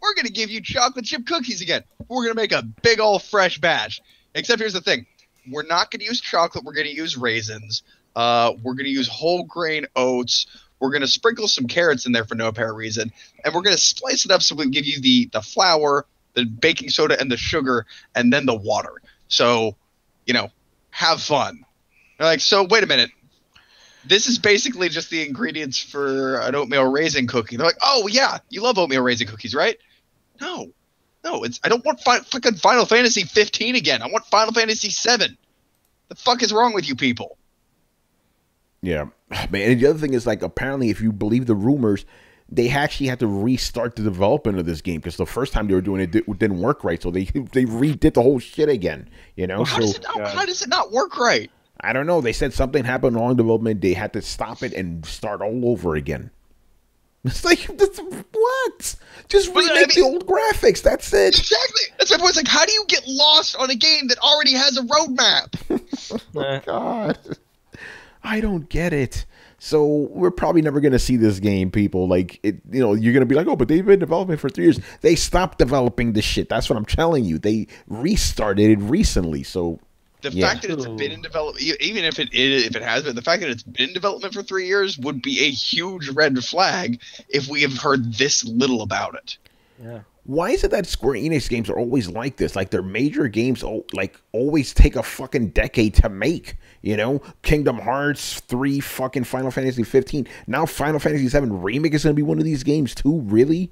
we're going to give you chocolate chip cookies again. We're going to make a big old fresh batch. Except here's the thing. We're not going to use chocolate. We're going to use raisins. We're going to use whole grain oats. We're going to sprinkle some carrots in there for no apparent reason. And we're going to splice it up so we can give you the flour, the baking soda, and the sugar, and then the water. So, have fun. They're like, so wait a minute. This is basically just the ingredients for an oatmeal raisin cookie. They're like, oh, yeah, you love oatmeal raisin cookies, right? No, I don't want fucking Final Fantasy 15 again. I want Final Fantasy 7. The fuck is wrong with you people? Yeah, man. And the other thing is, like, apparently, if you believe the rumors, they actually had to restart the development of this game because the first time they were doing it didn't work right. So they redid the whole shit again. Well, how does it not work right? I don't know. They said something happened wrong in development. They had to stop it and start all over again. It's like, what? Just remake the old graphics. That's it. Exactly. That's my point. It's like, how do you get lost on a game that already has a roadmap? Oh, God. I don't get it. So we're probably never going to see this game, people. Like, you're going to be like, oh, but they've been developing for 3 years. They stopped developing the shit. That's what I'm telling you. They restarted it recently. So the fact that it's been in development, even if it has been, the fact that it's been in development for 3 years would be a huge red flag if we have heard this little about it. Yeah. why is it that Square Enix games are always like this? Like their major games, always take a fucking decade to make. You know, Kingdom Hearts 3, fucking Final Fantasy 15. Now Final Fantasy 7 Remake is going to be one of these games too. Really?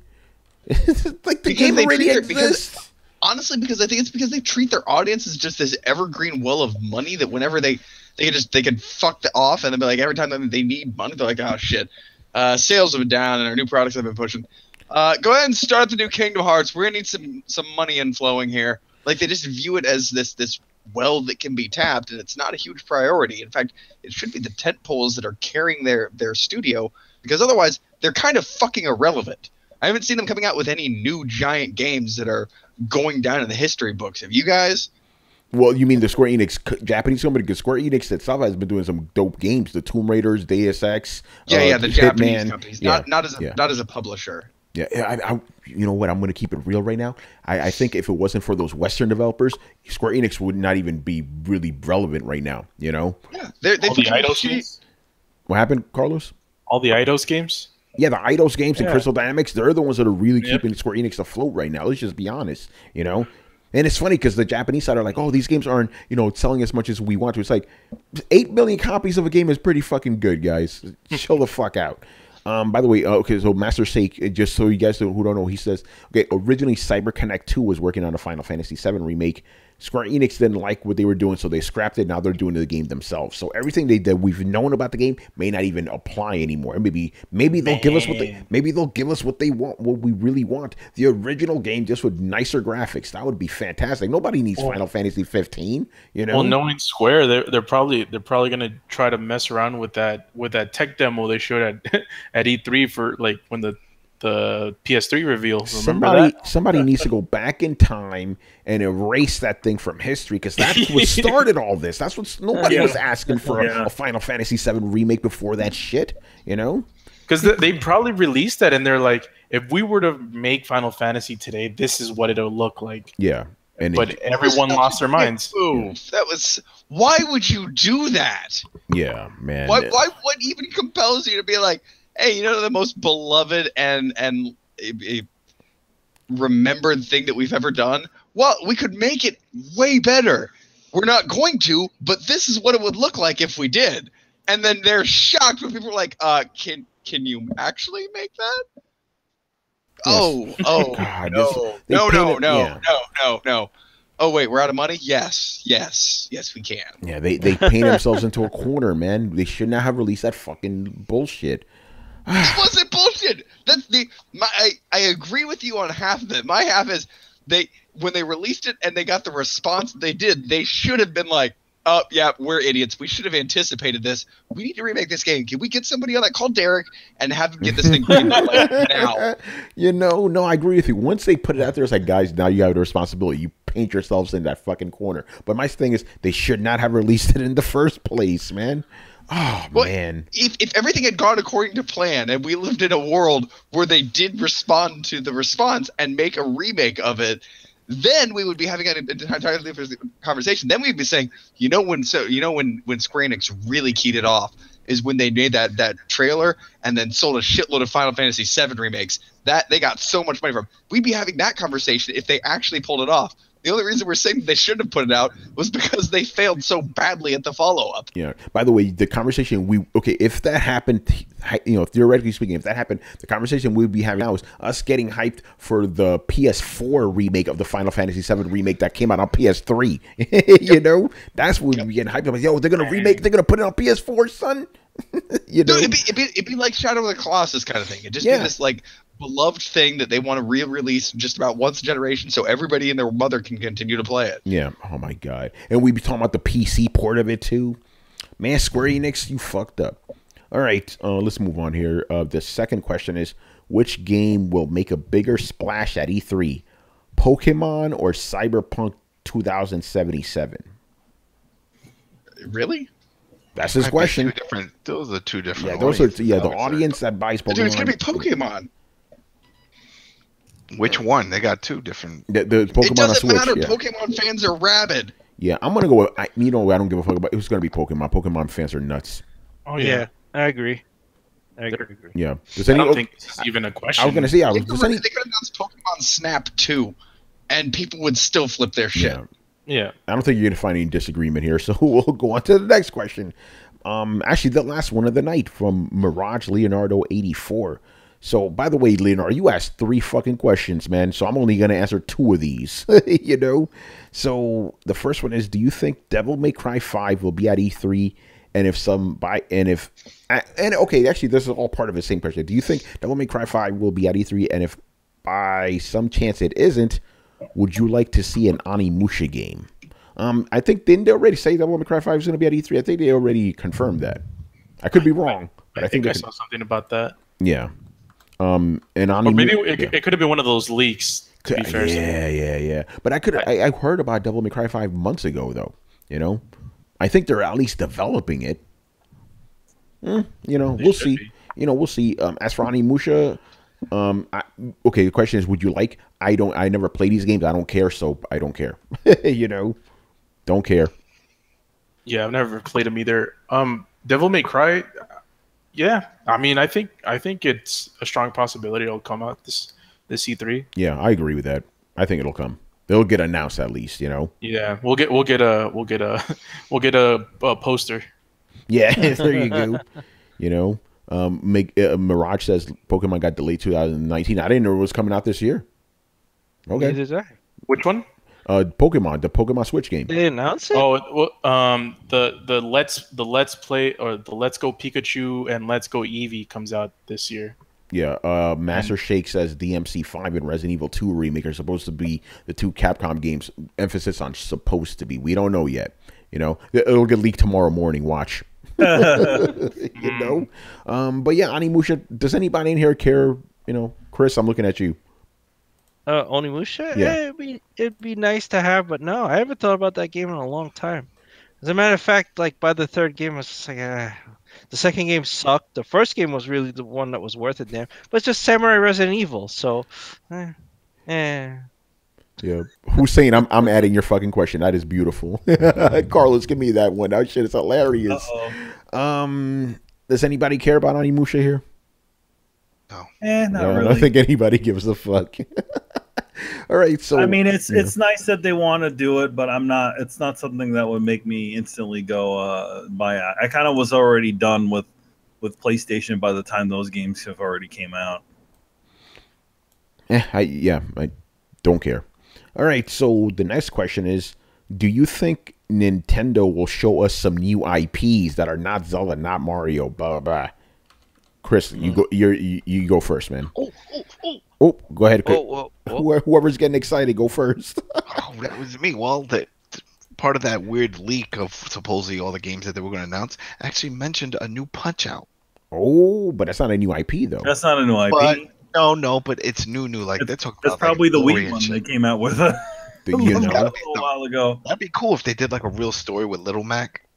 Like the game already exists. Honestly, because I think it's because they treat their audience as just this evergreen well of money that whenever they can fuck off, and then be like every time they need money, they're like, oh shit, sales have been down and our new products have been pushing. Go ahead and start the new Kingdom Hearts. We're gonna need some money inflowing here. Like they just view it as this well that can be tapped, and it's not a huge priority. In fact, it should be the tent poles that are carrying their studio, because otherwise they're kind of fucking irrelevant. I haven't seen them coming out with any new giant games that are going down in the history books. Have you guys? Well, you mean the Square Enix Japanese company? Because Square Enix itself has been doing some dope games. The Tomb Raiders, Deus Ex. The Japanese Hitman. companies, not as a publisher. Yeah, I you know what? I'm going to keep it real right now. I think if it wasn't for those Western developers, Square Enix would not even be really relevant right now. You know? Yeah, all the Eidos games. What happened, Carlos? All the Eidos games. Yeah, the Eidos games and Crystal Dynamics, they're the ones that are really keeping Square Enix afloat right now. Let's just be honest, you know? And it's funny because the Japanese side are like, oh, these games aren't, selling as much as we want to. It's like 8 million copies of a game is pretty fucking good, guys. Chill the fuck out. By the way, okay, so Master Sake, just so you guys who don't know, he says, okay, originally CyberConnect 2 was working on a Final Fantasy VII remake. Square Enix didn't like what they were doing, so they scrapped it. Now they're doing the game themselves. So everything that we've known about the game may not even apply anymore. And maybe they'll give us what they want, what we really want. The original game just with nicer graphics. That would be fantastic. Nobody needs Final Fantasy 15. Well, knowing Square, they're probably gonna try to mess around with that tech demo they showed at E3 for like when the PS3 reveal. Somebody needs to go back in time and erase that thing from history, because that's what started all this. That's what nobody was asking for a Final Fantasy VII remake before that shit, Because they probably released that and they're like, if we were to make Final Fantasy today, this is what it'll look like. Yeah. But everyone lost their minds. That was. Why would you do that? Yeah, man. What even compels you to be like, hey, the most beloved and remembered thing that we've ever done? Well, we could make it way better. We're not going to, but this is what it would look like if we did. And then they're shocked when people are like, can you actually make that? Yes. God, no. Oh, wait, we're out of money? Yes, we can. Yeah, they paint themselves into a corner, man. They should not have released that fucking bullshit. It wasn't bullshit. I agree with you on half of it. My half is when they released it and they got the response they did, they should have been like, oh, yeah, we're idiots. We should have anticipated this. We need to remake this game. Can we get somebody on that? Call Derek and have him get this thing greenlit now. No, I agree with you. Once they put it out there, it's like, guys, now you have the responsibility. You paint yourselves in that fucking corner. But my thing is, they should not have released it in the first place, man. Oh, man. If everything had gone according to plan and we lived in a world where they did respond to the response and make a remake of it, then we would be having an entirely different conversation. Then we'd be saying, when Square Enix really keyed it off is when they made that trailer and then sold a shitload of Final Fantasy VII remakes. That they got so much money from. We'd be having that conversation if they actually pulled it off. The only reason we're saying they shouldn't have put it out was because they failed so badly at the follow-up. Yeah. By the way, the conversation if that happened, theoretically speaking, if that happened, the conversation we'd be having now is us getting hyped for the PS4 remake of the Final Fantasy VII remake that came out on PS3. That's what we'd be getting hyped about. Yo, they're gonna remake. They're gonna put it on PS4, son. It'd be like Shadow of the Colossus kind of thing. It'd just be this like beloved thing that they want to re-release just about once a generation so everybody and their mother can continue to play it. Yeah. Oh my God. And we'd be talking about the PC port of it too. Man, Square Enix, you fucked up. All right, let's move on here. The second question is, which game will make a bigger splash at E3? Pokemon or Cyberpunk 2077? Really? That's his question. Those are two different. Yeah, those are the audience that buys Pokemon. Dude, it's gonna be Pokemon. Which one? They got two different. The Pokemon it doesn't on Switch, matter. yeah. Pokemon fans are rabid. Yeah, I'm gonna go with. I don't give a fuck about. It's gonna be Pokemon. Pokemon fans are nuts. Oh yeah, I agree. I agree. Yeah. Does I any? don't think it's even a question. I was gonna say, They could announce Pokemon Snap 2, and people would still flip their shit. Yeah. Yeah. I don't think you're gonna find any disagreement here, so we'll go on to the next question. Actually, the last one of the night from Mirage Leonardo 84. So, by the way, Leonardo, you asked 3 fucking questions, man. So I'm only gonna answer 2 of these. You know. So the first one is: do you think Devil May Cry 5 will be at E3? And okay, actually, this is all part of the same question. Do you think Devil May Cry 5 will be at E3? And if by some chance it isn't, would you like to see an Onimusha game? I think didn't they already say Devil May Cry 5 is going to be at E3? I think they already confirmed that. I could be wrong, but I think I saw something about that. Yeah. And Onimusha, or maybe it could have been one of those leaks. To be fair, yeah. But I heard about Devil May Cry 5 months ago, though. You know, I think they're at least developing it. You know, we'll see. We'll see. As for Onimusha, okay, the question is, would you like? I never play these games. I don't care, so I don't care. You know, don't care. Yeah, I've never played them either. Devil May Cry, yeah. I mean, I think it's a strong possibility it'll come out this E3. Yeah, I agree with that. I think it'll come. It'll get announced at least. You know. Yeah, we'll get a poster. Yeah, there you go. You know, Mirage says Pokemon got delayed 2019. I didn't know it was coming out this year. Okay. Which one? Pokemon, the Pokemon Switch game. They announced it? Oh, well, the Let's Play or the Let's Go Pikachu and Let's Go Eevee comes out this year. Yeah, Master Shake says DMC 5 and Resident Evil 2 remake are supposed to be the 2 Capcom games. Emphasis on supposed to be. We don't know yet. You know, it'll get leaked tomorrow morning. Watch. You know, but yeah, Onimusha. Does anybody in here care? You know, Chris, I'm looking at you. Onimusha? Yeah. It'd be nice to have, but no, I haven't thought about that game in a long time. As a matter of fact, like by the 3rd game, I was just like, the 2nd game sucked. The 1st game was really the one that was worth it, damn. But it's just Samurai Resident Evil, so, Yeah, who's saying I'm adding your fucking question? That is beautiful. Carlos, give me that one. That shit is hilarious. Does anybody care about Onimusha here? No. Not really. I don't think anybody gives a fuck. All right, so I mean, it's nice that they want to do it, but it's not something that would make me instantly go buy it. I kind of was already done with PlayStation by the time those games have already came out. I don't care. All right, so the next question is, do you think Nintendo will show us some new IPs that are not Zelda, not Mario, blah, blah, blah? Chris, you go first, man. Oh, go ahead. Whoever's getting excited, go first. Oh, that was me. Well, part of that weird leak of supposedly all the games that they were going to announce actually mentioned a new Punch-Out. Oh, but that's not a new IP, though. That's not a new IP. But, no, but it's new. Like they're talking that's about. Probably like, the Wii one they came out with a little while ago. That'd be cool if they did like a real story with Little Mac.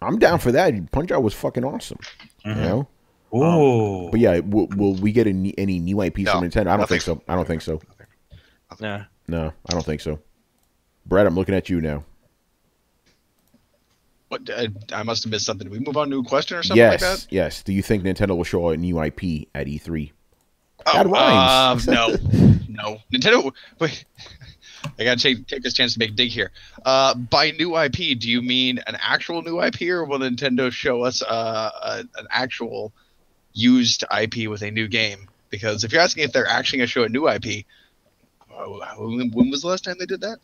I'm down for that. Punch-Out was fucking awesome. Mm-hmm. You know. Oh, but yeah, will we get any new IPs from Nintendo? I don't think so. I don't think so. Nah. No, I don't think so. Brad, I'm looking at you now. What? I must have missed something. Did we move on to a question or something like that? Yes. Do you think Nintendo will show a new IP at E3? Oh, that rhymes. No. Nintendo. Wait, I gotta take this chance to make a dig here. By new IP, do you mean an actual new IP, or will Nintendo show us an actual used IP with a new game? Because if you're asking if they're actually going to show a new IP, when was the last time they did that?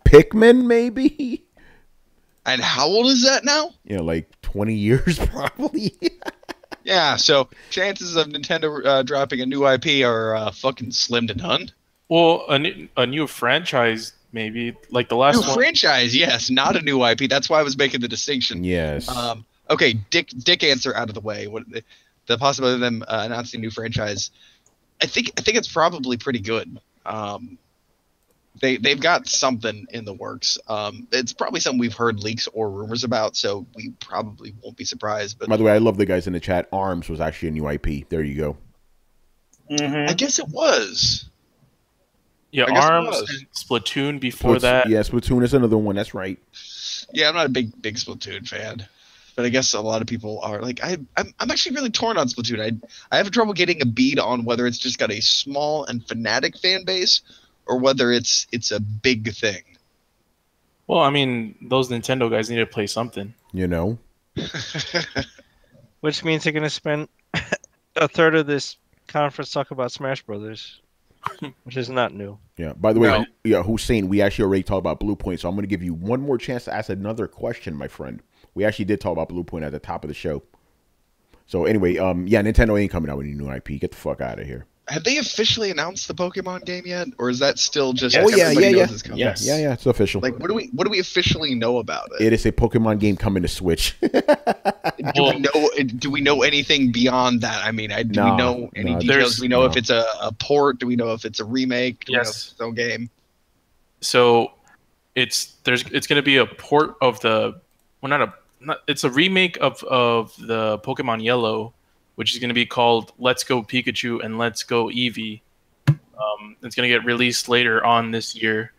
Pikmin, maybe? And how old is that now? Like 20 years, probably. Yeah, so chances of Nintendo dropping a new IP are fucking slim to none. Well, a new franchise, maybe. Like the last one. Franchise, yes, not a new IP. That's why I was making the distinction. Yes. Okay, Dick answer out of the way. What the possibility of them announcing a new franchise? I think it's probably pretty good. They've got something in the works. It's probably something we've heard leaks or rumors about, so we probably won't be surprised. But by the way, I love the guys in the chat. ARMS was actually a new IP. There you go. Mm-hmm. I guess it was. Yeah, ARMS and Splatoon before that. Yeah, Splatoon is another one. That's right. Yeah, I'm not a big Splatoon fan. But I guess a lot of people are like, I'm actually really torn on Splatoon. I have trouble getting a bead on whether it's just got a small and fanatic fan base or whether it's a big thing. Well, I mean, those Nintendo guys need to play something. You know. Which means they're gonna spend a third of this conference talking about Smash Brothers, which is not new. Yeah. By the way, No. yeah, Hussein, we actually already talked about Blue Point, so I'm going to give you one more chance to ask another question, my friend. We actually did talk about Blue Point at the top of the show. So anyway, yeah, Nintendo ain't coming out with any new IP. Get the fuck out of here. Have they officially announced the Pokemon game yet, or is that still just Oh, yeah, everybody yeah, knows yeah. it's coming? Yes. Yeah, it's official. Like, what do we officially know about it? It is a Pokemon game coming to Switch. Do we know anything beyond that? I mean, do we know any details? Do we know if it's a port? Do we know if it's a remake? Do we know if it's its own game? So it's going to be a port of the it's a remake of the Pokemon Yellow, which is going to be called Let's Go Pikachu and Let's Go Eevee. It's going to get released later on this year,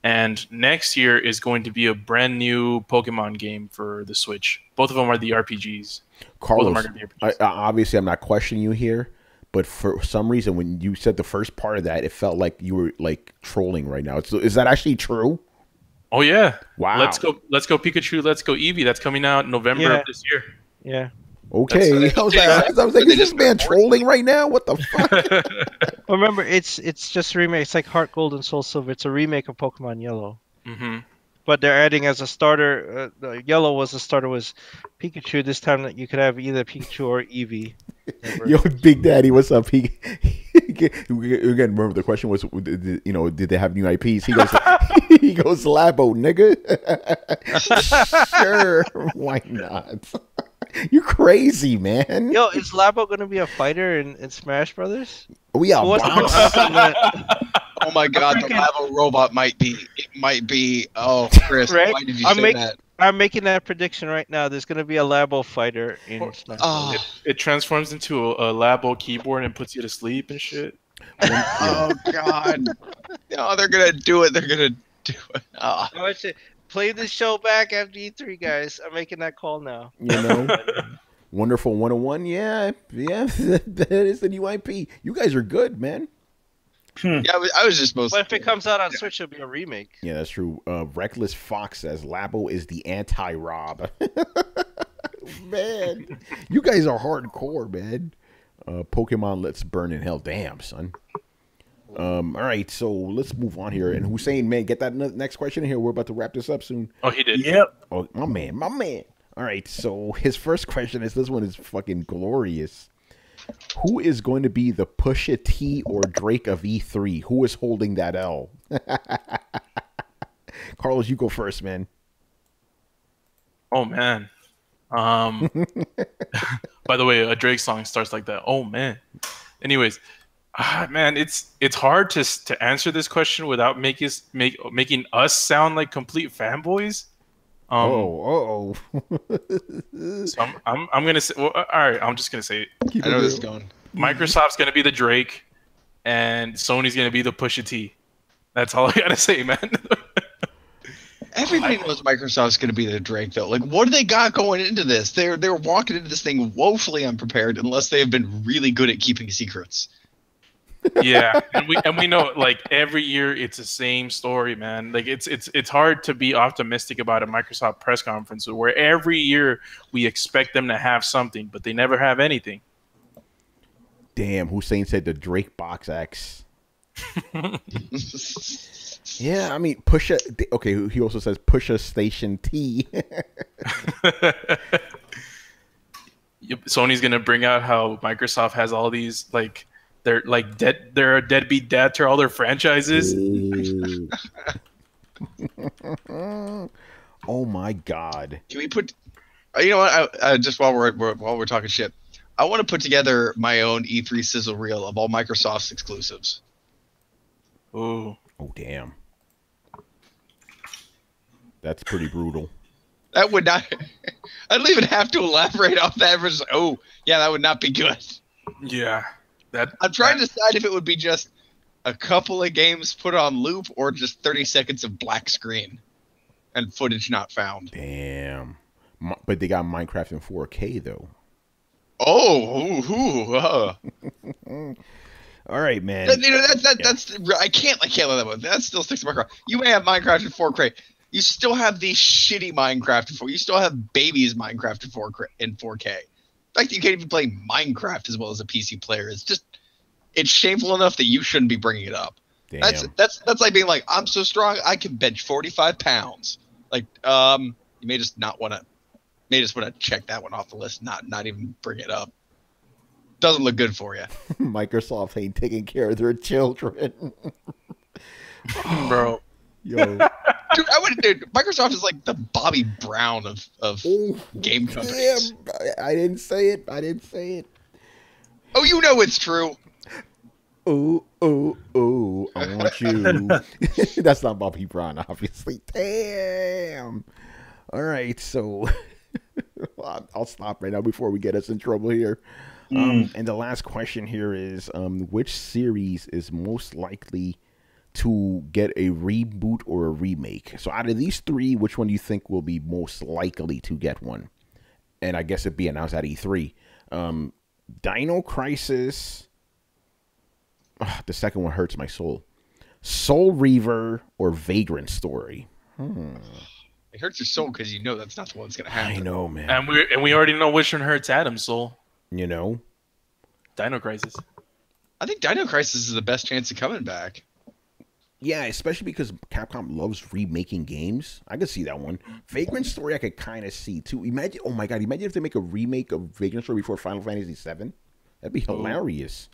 and next year is going to be a brand new Pokemon game for the Switch. Both of them are the RPGs. Carlos, obviously I'm not questioning you here, but for some reason when you said the first part of that, it felt like you were like trolling right now. Is that actually true? Oh yeah! Wow. Let's go Pikachu. Let's go Eevee. That's coming out November of this year. Yeah. Okay. I was like, is this man trolling right now? What the fuck? Well, remember, it's just a remake. It's like Heart Gold and Soul Silver. It's a remake of Pokemon Yellow. Mm-hmm. But they're adding as a starter. Yellow was the starter was Pikachu. This time that you could have either Pikachu or Eevee. Yo, Big Daddy, what's up? Again, remember the question was, did they have new IPs? He goes, Labo, nigga. Sure, why not? You're crazy, man. Yo, is Labo gonna be a fighter in Smash Brothers? Oh yeah, What's Oh my God, the Labo robot might be. It might be. Oh, Chris, Right? why did you say that? I'm making that prediction right now. There's gonna be a Labo fighter in Smash. Oh, It transforms into a Labo keyboard and puts you to sleep and shit. oh God. No, they're gonna do it. They're gonna do it. Oh. I want you to play this show back after E3, guys. I'm making that call now. You know, Wonderful 101. Yeah, that is the new IP. You guys are good, man. Yeah, I was just mostly. But if it comes out on Switch, it'll be a remake. Yeah, that's true. Reckless Fox says Labo is the anti-Rob. Man, you guys are hardcore, man. Pokemon Let's Burn in Hell. Damn, son. All right, so let's move on here. And Hussein, man, get that next question in here. We're about to wrap this up soon. Oh, he did. Yep. Oh, my man. All right, so his first question is, this one is fucking glorious. Who is going to be the Pusha T or Drake of E3? Who is holding that L? Carlos, you go first, man. Oh man. By the way, a Drake song starts like that. Oh man. Anyways, man, it's hard to answer this question without making us sound like complete fanboys. So So I'm gonna say. Well, all right, I'm just gonna say it. I know this is going. Microsoft's gonna be the Drake, and Sony's gonna be the Pusha T. That's all I gotta say, man. Everybody knows Microsoft's going to be the Drake, though. Like, what do they got going into this? They're walking into this thing woefully unprepared, unless they have been really good at keeping secrets. Yeah, and we know, like, every year it's the same story, man. Like, it's hard to be optimistic about a Microsoft press conference where every year we expect them to have something, but they never have anything. damn, Hussein said the Drake Box X. Yeah, I mean, Pusha. Okay, he also says Pusha Station T. Sony's gonna bring out how Microsoft has all these, like, they're a deadbeat dad to all their franchises. Oh my God! Can we put? You know what? Just while we're talking shit, I want to put together my own E3 sizzle reel of all Microsoft's exclusives. Ooh. Oh damn! That's pretty brutal. That would not. I don't even have to elaborate on that. Just, oh, yeah, that would not be good. Yeah. I'm trying to decide if it would be just a couple of games put on loop or just 30 seconds of black screen and footage not found. Damn. But they got Minecraft in 4K though. Oh, All right, man. That's I can't let that one. That still sticks to Minecraft. You may have Minecraft in 4K. You still have the shitty Minecraft in 4K. You still have babies Minecraft in 4K. The fact that you can't even play Minecraft as well as a PC player is just, it's shameful enough that you shouldn't be bringing it up. Damn. That's like being like, I'm so strong I can bench 45 pounds. Like, you may just want to check that one off the list, not even bring it up. Doesn't look good for you. Microsoft ain't taking care of their children. Bro. Yo. Dude, Microsoft is like the Bobby Brown of game companies. Damn. I didn't say it. Oh, you know it's true. Oh, I want you. That's not Bobby Brown, obviously. Damn. All right, so I'll stop right now before we get us in trouble here. And the last question here is, which series is most likely to get a reboot or a remake? So out of these three, which one do you think will be most likely to get one? And I guess it'd be announced at E3. Dino Crisis. The second one hurts my soul. Soul Reaver or Vagrant Story? It hurts your soul because you know that's not the one that's gonna happen. I know, man. And we already know which one hurts Adam's soul. You know? Dino Crisis. I think Dino Crisis is the best chance of coming back. Yeah, especially because Capcom loves remaking games. I could see that one. Vagrant Story I could kind of see too. Imagine, oh my god, imagine if they make a remake of Vagrant Story before Final Fantasy VII. That'd be hilarious.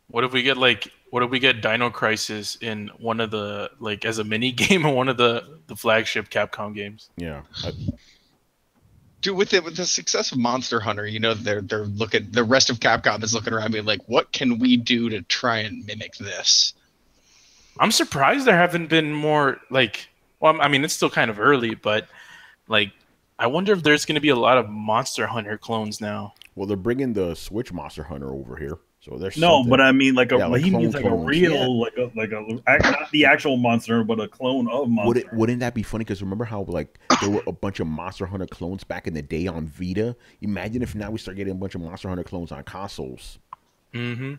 What if we get Dino Crisis in one of the, like, as a mini game in one of the flagship Capcom games? Yeah. Dude, with the success of Monster Hunter, you know, they're looking, the rest of Capcom is looking around being like, what can we do to try and mimic this? I'm surprised there haven't been more, like, well, I mean, it's still kind of early, but like, I wonder if there's going to be a lot of Monster Hunter clones now. Well, they're bringing the Switch Monster Hunter over here. So there's but I mean, like he means like clones. a real, not the actual monster, but a clone of Monster. Wouldn't that be funny? Because remember how like there were a bunch of Monster Hunter clones back in the day on Vita? Imagine if now we start getting a bunch of Monster Hunter clones on consoles. Mm-hmm.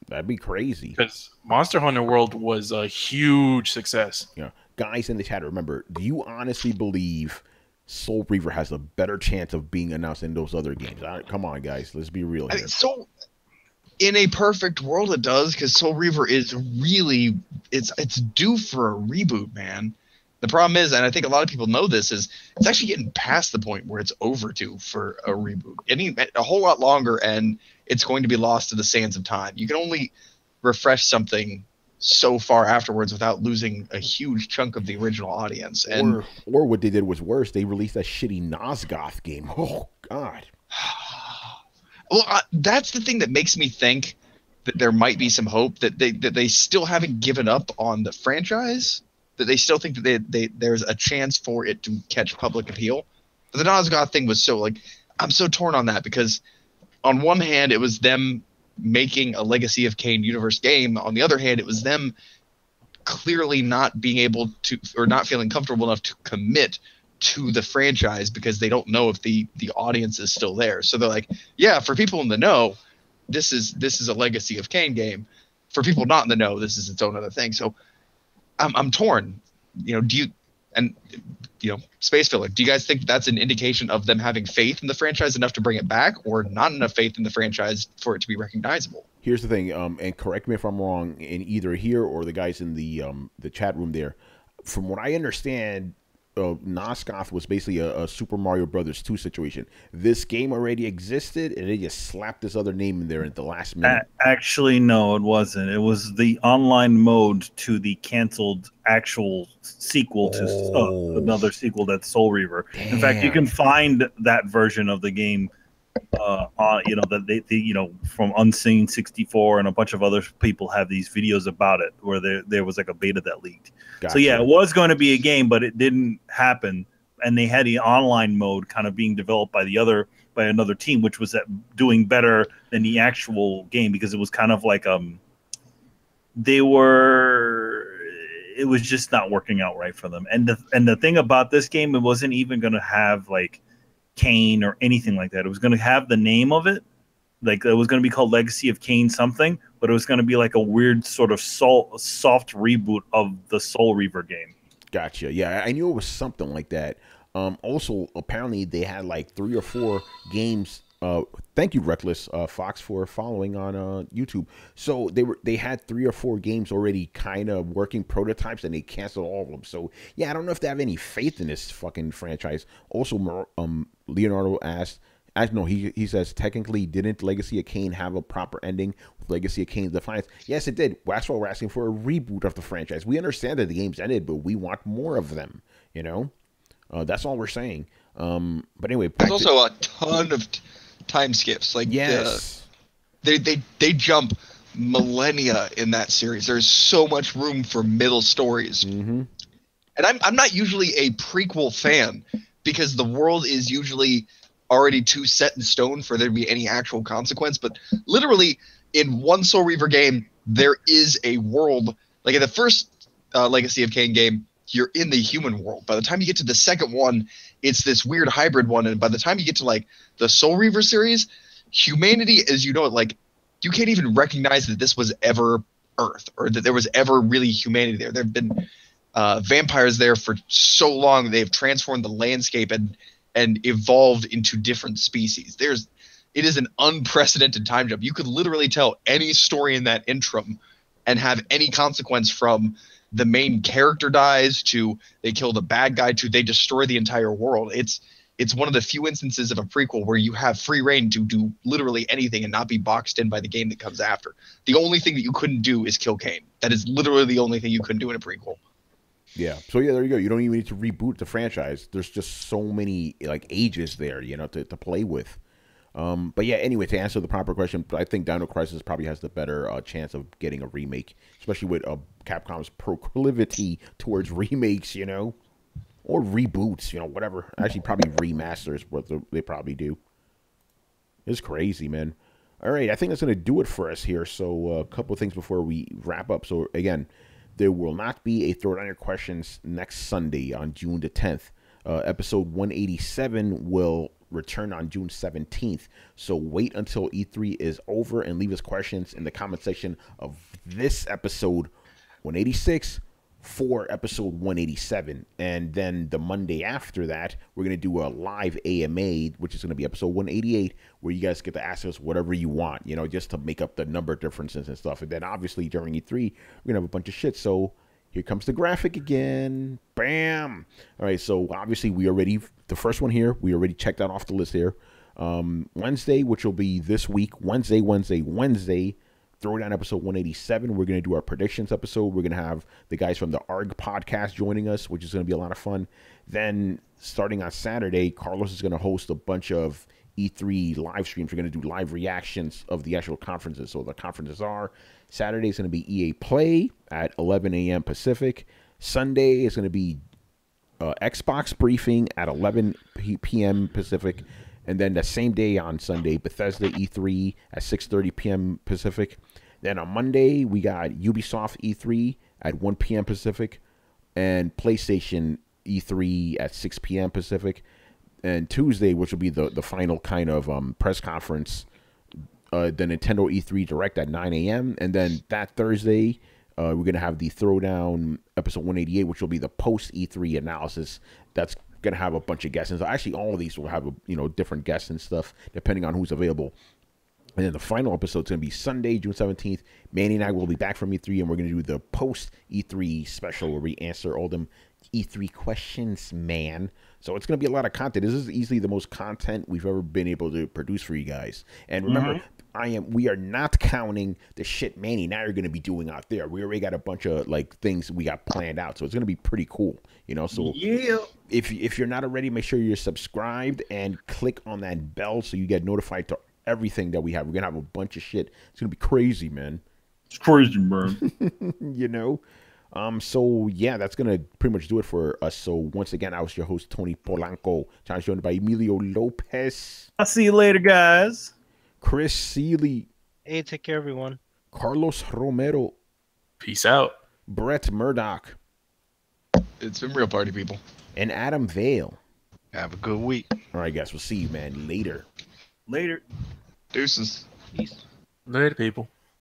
That'd be crazy. Because Monster Hunter World was a huge success. Yeah, guys in the chat, remember? Do you honestly believe Soul Reaver has a better chance of being announced in those other games? Come on, guys, let's be real here. In a perfect world, it does, because Soul Reaver is really it's due for a reboot, man. The problem is, and I think a lot of people know this, is it's actually getting past the point where it's overdue for a reboot. It needs a whole lot longer, and it's going to be lost to the sands of time. You can only refresh something so far afterwards without losing a huge chunk of the original audience. And or what they did was worse. They released that shitty Nosgoth game. Oh God. Well, that's the thing that makes me think that there might be some hope that they still haven't given up on the franchise, that they still think that there's a chance for it to catch public appeal. But the Nosgoth thing was so, like, I'm so torn on that, because on one hand it was them making a Legacy of Kain universe game. On the other hand, it was them clearly not being able to, or not feeling comfortable enough to commit to the franchise because they don't know if the audience is still there. So they're like, yeah, for people in the know, this is a Legacy of Kain game. For people not in the know, this is its own other thing. So I'm torn. You know, Space Filler, do you guys think that's an indication of them having faith in the franchise enough to bring it back, or not enough faith in the franchise for it to be recognizable? Here's the thing, and correct me if I'm wrong, in either here or the guys in the chat room there. From what I understand, Nosgoth was basically a Super Mario Brothers 2 situation. This game already existed, and they just slapped this other name in there at the last minute. Actually, no, it wasn't. It was the online mode to the canceled actual sequel to another sequel, that's Soul Reaver. Damn. In fact, you can find that version of the game that they from Unseen 64 and a bunch of other people have these videos about it, where there was like a beta that leaked. Gotcha. So yeah, it was going to be a game, but it didn't happen, and they had the online mode kind of being developed by another team, which was doing better than the actual game, because it was kind of like it it was just not working out right for them. And the thing about this game, it wasn't even going to have like Kane or anything like that. It was going to have the name of it, like it was going to be called Legacy of Kane something, but it was going to be like a weird sort of soft reboot of the Soul Reaver game. Gotcha. Yeah, I knew it was something like that. Also, apparently they had like 3 or 4 games. Thank you, Reckless Fox, for following on YouTube. So they had 3 or 4 games already kind of working prototypes, and they canceled all of them. So yeah, I don't know if they have any faith in this fucking franchise. Also, Leonardo asked. No, he says, technically, didn't Legacy of Kain have a proper ending with Legacy of Kain Defiance? Yes, it did. That's why we're asking for a reboot of the franchise. We understand that the game's ended, but we want more of them, you know? That's all we're saying. But anyway. There's also a ton of time skips. Like, yes. They jump millennia in that series. There's so much room for middle stories. Mm-hmm. And I'm not usually a prequel fan because the world is usually already too set in stone for there to be any actual consequence. But literally, in one Soul Reaver game, there is a world. Like in the first Legacy of Kain game, you're in the human world. By the time you get to the second one, it's this weird hybrid one. And by the time you get to like the Soul Reaver series, humanity, as you know it, like you can't even recognize that this was ever Earth or that there was ever really humanity there. There have been vampires there for so long. They've transformed the landscape and evolved into different species. It is an unprecedented time jump. You could literally tell any story in that interim and have any consequence from the main character dies to they kill the bad guy to they destroy the entire world. It's one of the few instances of a prequel where you have free reign to do literally anything and not be boxed in by the game that comes after. The only thing that you couldn't do is kill Kain. That is literally the only thing you couldn't do in a prequel. Yeah. So yeah, there you go. You don't even need to reboot the franchise. There's just so many like ages there, you know, to play with. But yeah, anyway, to answer the proper question, I think Dino Crisis probably has the better chance of getting a remake, especially with Capcom's proclivity towards remakes, you know, or reboots, you know, whatever. Actually, probably remasters, what they probably do. It's crazy, man. All right, I think that's going to do it for us here. So a couple of things before we wrap up. So again, there will not be a Throwdown Your Questions next Sunday on June the 10th. Episode 187 will return on June 17th. So wait until E3 is over and leave us questions in the comment section of this episode 186 for episode 187. And then the Monday after that, we're going to do a live AMA, which is going to be episode 188, where you guys get to ask us whatever you want, you know, just to make up the number differences and stuff. And then obviously during E3, we're going to have a bunch of shit. So here comes the graphic again. Bam. All right. So obviously the first one here, we already checked that off the list here. Wednesday, which will be this week, Wednesday, Throwdown episode 187. We're going to do our predictions episode. We're going to have the guys from the ARG podcast joining us, which is going to be a lot of fun. Then starting on Saturday, Carlos is going to host a bunch of E3 live streams. We're going to do live reactions of the actual conferences. So the conferences are Saturday is going to be EA Play at 11 a.m. Pacific. Sunday is going to be Xbox briefing at 11 p.m. Pacific. And then the same day on Sunday, Bethesda E3 at 6:30 p.m. Pacific. Then on Monday, we got Ubisoft E3 at 1 p.m. Pacific. And PlayStation E3 at 6 p.m. Pacific. And Tuesday, which will be the final kind of press conference, the Nintendo E3 Direct at 9 a.m. And then that Thursday, we're going to have the Throwdown episode 188, which will be the post-E3 analysis. That's going to have a bunch of guests. And so actually, all of these will have, different guests and stuff, depending on who's available. And then the final episode is going to be Sunday, June 17th. Manny and I will be back from E3, and we're going to do the post-E3 special where we answer all them E3 questions, man. So it's going to be a lot of content. This is easily the most content we've ever been able to produce for you guys. And remember, we are not counting the shit Manny and I are going to be doing out there. We already got a bunch of things we got planned out. So it's going to be pretty cool, So yeah. If you're not already, make sure you're subscribed and click on that bell so you get notified to everything that we have. We're going to have a bunch of shit. It's going to be crazy, man. It's crazy, man. So yeah, that's going to pretty much do it for us. So once again, I was your host, Tony Polanco, joined by Emilio Lopez. I'll see you later, guys. Chris Seeley. Hey, take care, everyone. Carlos Romero. Peace out. Brett Murdoch. It's been real, party people. And Adam Vale. Have a good week. All right, guys. We'll see you, man. Later. Later. Deuces. Peace. Later, people.